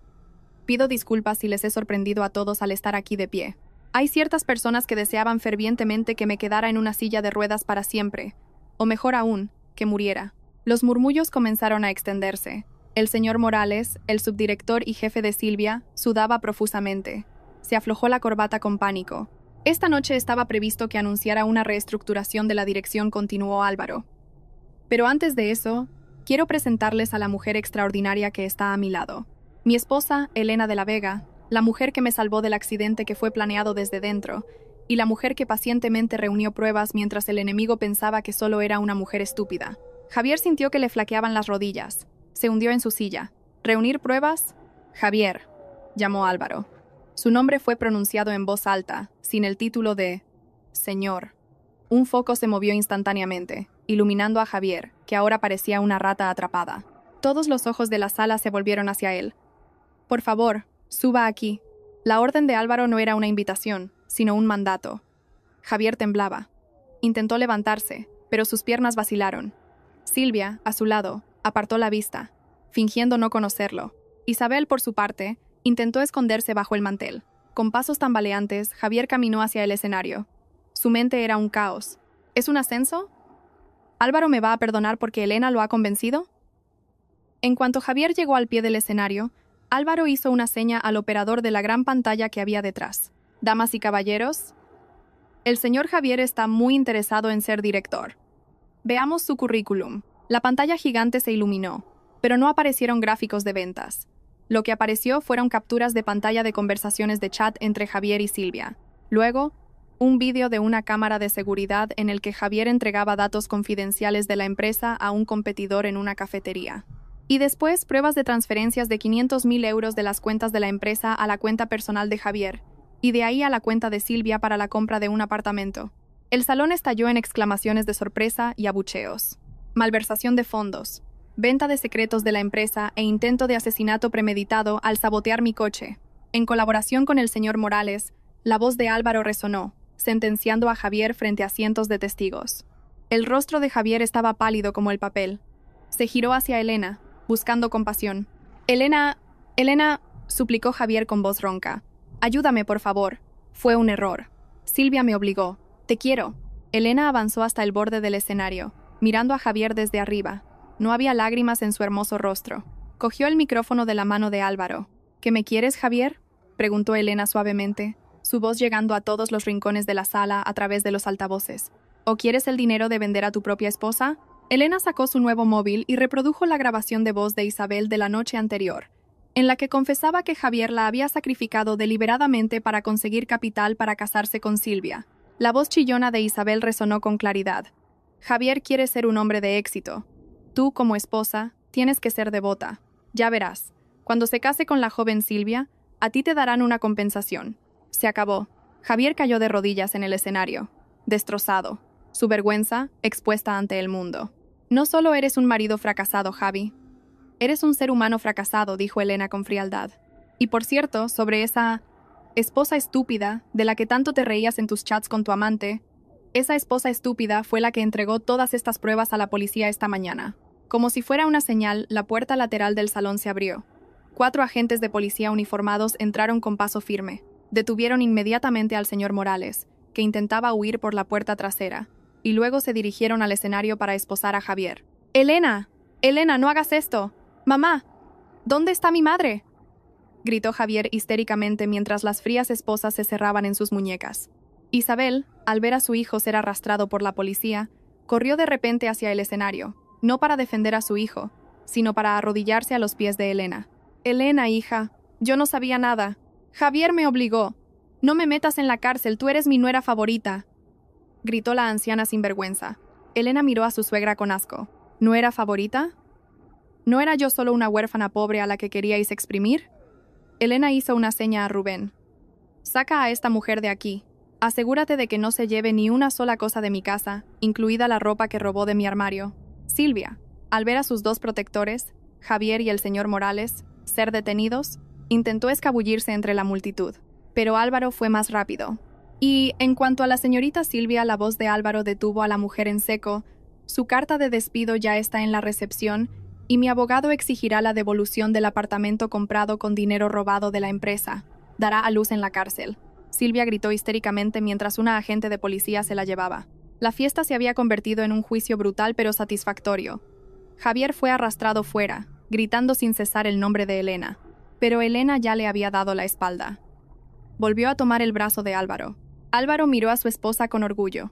S1: «Pido disculpas si les he sorprendido a todos al estar aquí de pie. Hay ciertas personas que deseaban fervientemente que me quedara en una silla de ruedas para siempre, o mejor aún, que muriera». Los murmullos comenzaron a extenderse. El señor Morales, el subdirector y jefe de Silvia, sudaba profusamente. Se aflojó la corbata con pánico. «Esta noche estaba previsto que anunciara una reestructuración de la dirección», continuó Álvaro. «Pero antes de eso, quiero presentarles a la mujer extraordinaria que está a mi lado. Mi esposa, Elena de la Vega, la mujer que me salvó del accidente que fue planeado desde dentro, y la mujer que pacientemente reunió pruebas mientras el enemigo pensaba que solo era una mujer estúpida. Javier sintió que le flaqueaban las rodillas. Se hundió en su silla. ¿Reunir pruebas? Javier, llamó Álvaro. Su nombre fue pronunciado en voz alta, sin el título de señor. Un foco se movió instantáneamente, iluminando a Javier, que ahora parecía una rata atrapada. Todos los ojos de la sala se volvieron hacia él. Por favor, suba aquí. La orden de Álvaro no era una invitación, sino un mandato. Javier temblaba. Intentó levantarse, pero sus piernas vacilaron. Silvia, a su lado, apartó la vista, fingiendo no conocerlo. Isabel, por su parte, intentó esconderse bajo el mantel. Con pasos tambaleantes, Javier caminó hacia el escenario. Su mente era un caos. ¿Es un ascenso? ¿Álvaro me va a perdonar porque Elena lo ha convencido? En cuanto Javier llegó al pie del escenario, Álvaro hizo una seña al operador de la gran pantalla que había detrás. Damas y caballeros, el señor Javier está muy interesado en ser director. Veamos su currículum. La pantalla gigante se iluminó, pero no aparecieron gráficos de ventas. Lo que apareció fueron capturas de pantalla de conversaciones de chat entre Javier y Silvia. Luego, un vídeo de una cámara de seguridad en el que Javier entregaba datos confidenciales de la empresa a un competidor en una cafetería. Y después, pruebas de transferencias de 500.000 euros de las cuentas de la empresa a la cuenta personal de Javier, y de ahí a la cuenta de Silvia para la compra de un apartamento. El salón estalló en exclamaciones de sorpresa y abucheos. Malversación de fondos, venta de secretos de la empresa e intento de asesinato premeditado al sabotear mi coche. En colaboración con el señor Morales, la voz de Álvaro resonó, sentenciando a Javier frente a cientos de testigos. El rostro de Javier estaba pálido como el papel. Se giró hacia Elena, buscando compasión. Elena, suplicó Javier con voz ronca. Ayúdame, por favor. Fue un error. Silvia me obligó. Te quiero. Elena avanzó hasta el borde del escenario, mirando a Javier desde arriba. No había lágrimas en su hermoso rostro. Cogió el micrófono de la mano de Álvaro. ¿Qué me quieres, Javier?, preguntó Elena suavemente, su voz llegando a todos los rincones de la sala a través de los altavoces. ¿O quieres el dinero de vender a tu propia esposa? Elena sacó su nuevo móvil y reprodujo la grabación de voz de Isabel de la noche anterior, en la que confesaba que Javier la había sacrificado deliberadamente para conseguir capital para casarse con Silvia. La voz chillona de Isabel resonó con claridad. Javier quiere ser un hombre de éxito. Tú, como esposa, tienes que ser devota. Ya verás, cuando se case con la joven Silvia, a ti te darán una compensación. Se acabó. Javier cayó de rodillas en el escenario, destrozado, su vergüenza expuesta ante el mundo. No solo eres un marido fracasado, Javi. Eres un ser humano fracasado, dijo Elena con frialdad. Y por cierto, sobre esa esposa estúpida de la que tanto te reías en tus chats con tu amante, esa esposa estúpida fue la que entregó todas estas pruebas a la policía esta mañana. Como si fuera una señal, la puerta lateral del salón se abrió. 4 agentes de policía uniformados entraron con paso firme. Detuvieron inmediatamente al señor Morales, que intentaba huir por la puerta trasera, y luego se dirigieron al escenario para esposar a Javier. ¡Elena! ¡Elena, no hagas esto! ¡Mamá! ¿Dónde está mi madre?, gritó Javier histéricamente mientras las frías esposas se cerraban en sus muñecas. Isabel, al ver a su hijo ser arrastrado por la policía, corrió de repente hacia el escenario, no para defender a su hijo, sino para arrodillarse a los pies de Elena. Elena, hija, yo no sabía nada. Javier me obligó. No me metas en la cárcel, tú eres mi nuera favorita, gritó la anciana sin vergüenza. Elena miró a su suegra con asco. ¿Nuera favorita? ¿No era yo solo una huérfana pobre a la que queríais exprimir? Elena hizo una seña a Rubén. Saca a esta mujer de aquí. Asegúrate de que no se lleve ni una sola cosa de mi casa, incluida la ropa que robó de mi armario. Silvia, al ver a sus 2 protectores, Javier y el señor Morales, ser detenidos, intentó escabullirse entre la multitud, pero Álvaro fue más rápido. Y, en cuanto a la señorita Silvia, la voz de Álvaro detuvo a la mujer en seco. Su carta de despido ya está en la recepción y mi abogado exigirá la devolución del apartamento comprado con dinero robado de la empresa. Dará a luz en la cárcel. Silvia gritó histéricamente mientras una agente de policía se la llevaba. La fiesta se había convertido en un juicio brutal pero satisfactorio. Javier fue arrastrado fuera, gritando sin cesar el nombre de Elena, pero Elena ya le había dado la espalda. Volvió a tomar el brazo de Álvaro. Álvaro miró a su esposa con orgullo.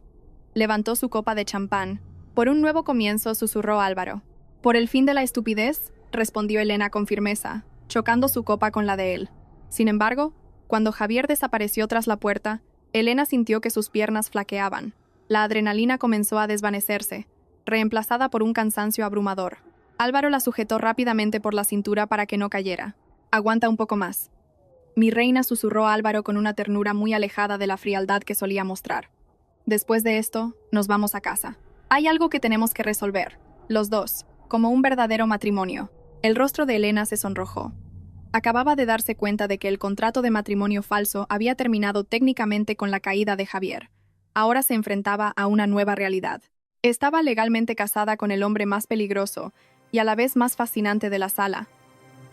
S1: Levantó su copa de champán. Por un nuevo comienzo, susurró Álvaro. Por el fin de la estupidez, respondió Elena con firmeza, chocando su copa con la de él. Sin embargo, cuando Javier desapareció tras la puerta, Elena sintió que sus piernas flaqueaban. La adrenalina comenzó a desvanecerse. reemplazada por un cansancio abrumador. Álvaro la sujetó rápidamente por la cintura para que no cayera. «Aguanta un poco más». Mi reina, susurró Álvaro con una ternura muy alejada de la frialdad que solía mostrar. Después de esto, nos vamos a casa. Hay algo que tenemos que resolver, los dos, como un verdadero matrimonio. El rostro de Elena se sonrojó. Acababa de darse cuenta de que el contrato de matrimonio falso había terminado técnicamente con la caída de Javier. Ahora se enfrentaba a una nueva realidad. Estaba legalmente casada con el hombre más peligroso y a la vez más fascinante de la sala.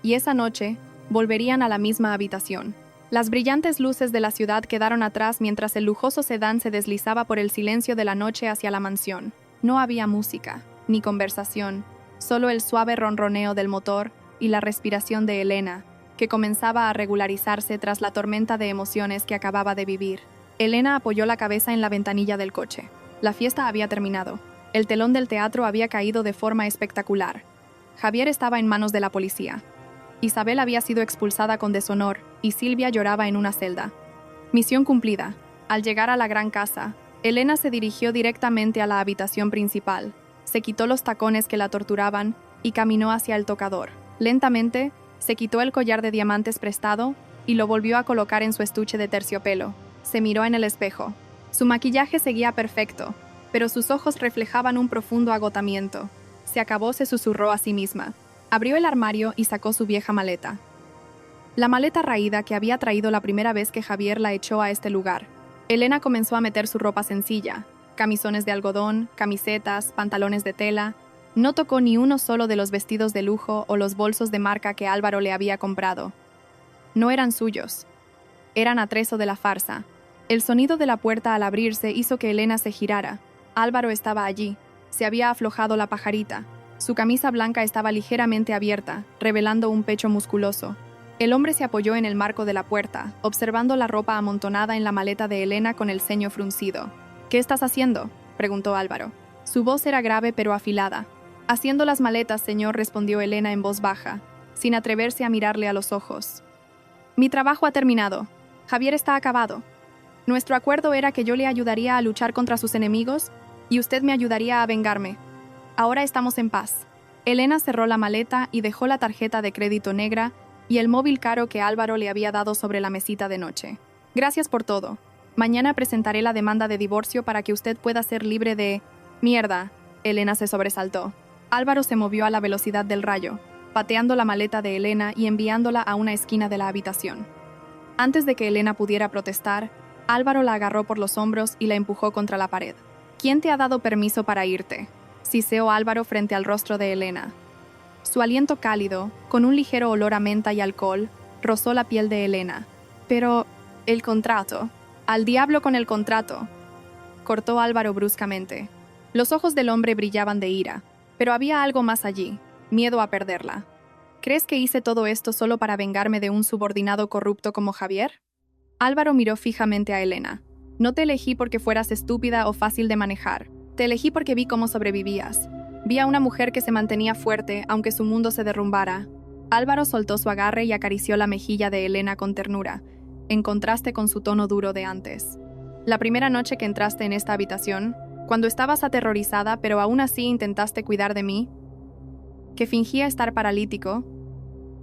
S1: Y esa noche, volverían a la misma habitación. Las brillantes luces de la ciudad quedaron atrás mientras el lujoso sedán se deslizaba por el silencio de la noche hacia la mansión. No había música, ni conversación, solo el suave ronroneo del motor y la respiración de Elena, que comenzaba a regularizarse tras la tormenta de emociones que acababa de vivir. Elena apoyó la cabeza en la ventanilla del coche. La fiesta había terminado. El telón del teatro había caído de forma espectacular. Javier estaba en manos de la policía. Isabel había sido expulsada con deshonor y Silvia lloraba en una celda. Misión cumplida. Al llegar a la gran casa, Elena se dirigió directamente a la habitación principal, se quitó los tacones que la torturaban y caminó hacia el tocador. Lentamente, se quitó el collar de diamantes prestado y lo volvió a colocar en su estuche de terciopelo. Se miró en el espejo. Su maquillaje seguía perfecto, pero sus ojos reflejaban un profundo agotamiento. Se acabó, se susurró a sí misma. Abrió el armario y sacó su vieja maleta. La maleta raída que había traído la primera vez que Javier la echó a este lugar. Elena comenzó a meter su ropa sencilla, camisones de algodón, camisetas, pantalones de tela. No tocó ni uno solo de los vestidos de lujo o los bolsos de marca que Álvaro le había comprado. No eran suyos. Eran atrezo de la farsa. El sonido de la puerta al abrirse hizo que Elena se girara. Álvaro estaba allí. Se había aflojado la pajarita. Su camisa blanca estaba ligeramente abierta, revelando un pecho musculoso. El hombre se apoyó en el marco de la puerta, observando la ropa amontonada en la maleta de Elena con el ceño fruncido. «¿Qué estás haciendo?», preguntó Álvaro. Su voz era grave pero afilada. «Haciendo las maletas, señor», respondió Elena en voz baja, sin atreverse a mirarle a los ojos. «Mi trabajo ha terminado. Javier está acabado. Nuestro acuerdo era que yo le ayudaría a luchar contra sus enemigos y usted me ayudaría a vengarme. Ahora estamos en paz». Elena cerró la maleta y dejó la tarjeta de crédito negra y el móvil caro que Álvaro le había dado sobre la mesita de noche. «Gracias por todo. Mañana presentaré la demanda de divorcio para que usted pueda ser libre de...» «Mierda», Elena se sobresaltó. Álvaro se movió a la velocidad del rayo, pateando la maleta de Elena y enviándola a una esquina de la habitación. Antes de que Elena pudiera protestar, Álvaro la agarró por los hombros y la empujó contra la pared. «¿Quién te ha dado permiso para irte?», siseó Álvaro frente al rostro de Elena. Su aliento cálido, con un ligero olor a menta y alcohol, rozó la piel de Elena. «Pero... el contrato. Al diablo con el contrato», cortó Álvaro bruscamente. Los ojos del hombre brillaban de ira, pero había algo más allí, miedo a perderla. «¿Crees que hice todo esto solo para vengarme de un subordinado corrupto como Javier?». Álvaro miró fijamente a Elena. «No te elegí porque fueras estúpida o fácil de manejar. Te elegí porque vi cómo sobrevivías. Vi a una mujer que se mantenía fuerte aunque su mundo se derrumbara». Álvaro soltó su agarre y acarició la mejilla de Elena con ternura, en contraste con su tono duro de antes. «La primera noche que entraste en esta habitación, cuando estabas aterrorizada pero aún así intentaste cuidar de mí, que fingía estar paralítico,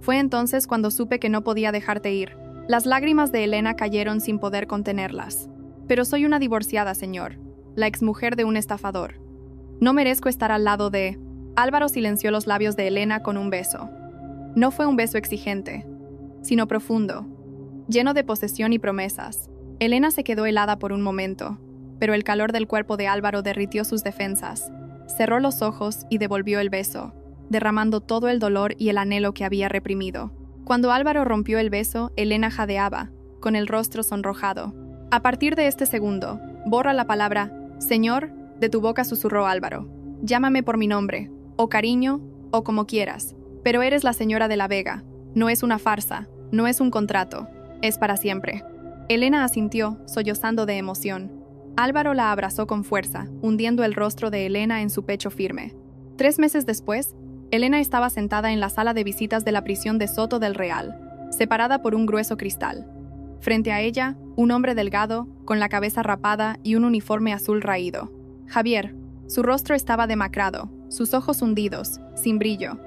S1: fue entonces cuando supe que no podía dejarte ir». Las lágrimas de Elena cayeron sin poder contenerlas. «Pero soy una divorciada, señor, la exmujer de un estafador. No merezco estar al lado de...». Álvaro silenció los labios de Elena con un beso. No fue un beso exigente, sino profundo, lleno de posesión y promesas. Elena se quedó helada por un momento, pero el calor del cuerpo de Álvaro derritió sus defensas. Cerró los ojos y devolvió el beso, derramando todo el dolor y el anhelo que había reprimido. Cuando Álvaro rompió el beso, Elena jadeaba, con el rostro sonrojado. «A partir de este segundo, borra la palabra «señor» de tu boca», susurró Álvaro. «Llámame por mi nombre, o cariño, o como quieras. Pero eres la señora de la Vega. No es una farsa, no es un contrato. Es para siempre». Elena asintió, sollozando de emoción. Álvaro la abrazó con fuerza, hundiendo el rostro de Elena en su pecho firme. 3 meses después, Elena estaba sentada en la sala de visitas de la prisión de Soto del Real, separada por un grueso cristal. Frente a ella, un hombre delgado, con la cabeza rapada y un uniforme azul raído. «Javier», Su rostro estaba demacrado, sus ojos hundidos, sin brillo.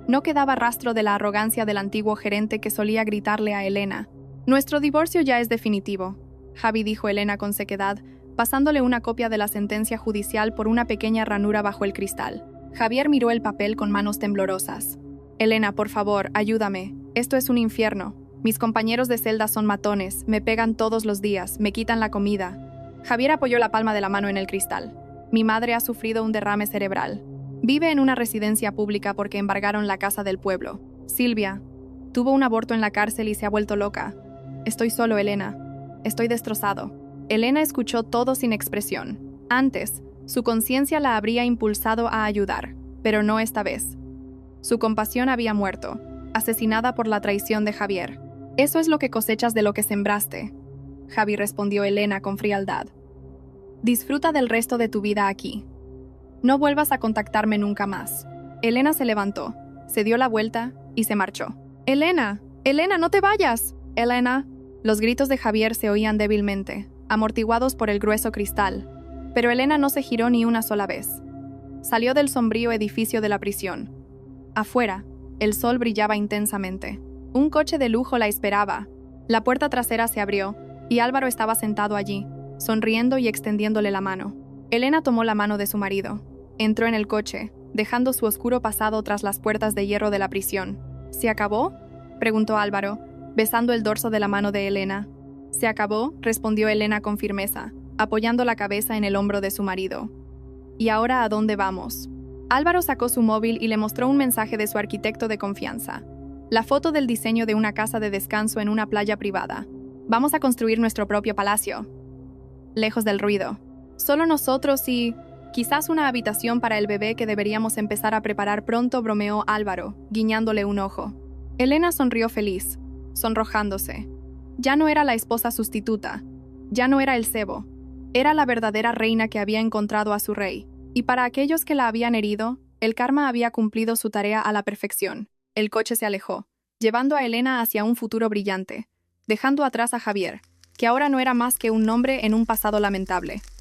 S1: No quedaba rastro de la arrogancia del antiguo gerente que solía gritarle a Elena. «Nuestro divorcio ya es definitivo», Javi dijo Elena con sequedad, pasándole una copia de la sentencia judicial por una pequeña ranura bajo el cristal. Javier miró el papel con manos temblorosas. «Elena, por favor, ayúdame. Esto es un infierno. Mis compañeros de celda son matones, me pegan todos los días, me quitan la comida». Javier apoyó la palma de la mano en el cristal. «Mi madre ha sufrido un derrame cerebral. Vive en una residencia pública porque embargaron la casa del pueblo. Silvia tuvo un aborto en la cárcel y se ha vuelto loca. Estoy solo, Elena. Estoy destrozado». Elena escuchó todo sin expresión. Antes, su conciencia la habría impulsado a ayudar, pero no esta vez. Su compasión había muerto, asesinada por la traición de Javier. «Eso es lo que cosechas de lo que sembraste», Javi respondió Elena con frialdad. «Disfruta del resto de tu vida aquí. No vuelvas a contactarme nunca más». Elena se levantó, se dio la vuelta y se marchó. «Elena, Elena, no te vayas. Elena». Los gritos de Javier se oían débilmente, amortiguados por el grueso cristal, pero Elena no se giró ni una sola vez. Salió del sombrío edificio de la prisión. Afuera, el sol brillaba intensamente. Un coche de lujo la esperaba. La puerta trasera se abrió, y Álvaro estaba sentado allí, sonriendo y extendiéndole la mano. Elena tomó la mano de su marido. Entró en el coche, dejando su oscuro pasado tras las puertas de hierro de la prisión. «¿Se acabó?», preguntó Álvaro, besando el dorso de la mano de Elena. «Se acabó», respondió Elena con firmeza, apoyando la cabeza en el hombro de su marido. «¿Y ahora a dónde vamos?». Álvaro sacó su móvil y le mostró un mensaje de su arquitecto de confianza. La foto del diseño de una casa de descanso en una playa privada. «Vamos a construir nuestro propio palacio. Lejos del ruido. Solo nosotros y quizás una habitación para el bebé que deberíamos empezar a preparar pronto», bromeó Álvaro, guiñándole un ojo. Elena sonrió feliz, sonrojándose. Ya no era la esposa sustituta, ya no era el cebo, era la verdadera reina que había encontrado a su rey. Y para aquellos que la habían herido, el karma había cumplido su tarea a la perfección. El coche se alejó, llevando a Elena hacia un futuro brillante, dejando atrás a Javier, que ahora no era más que un nombre en un pasado lamentable.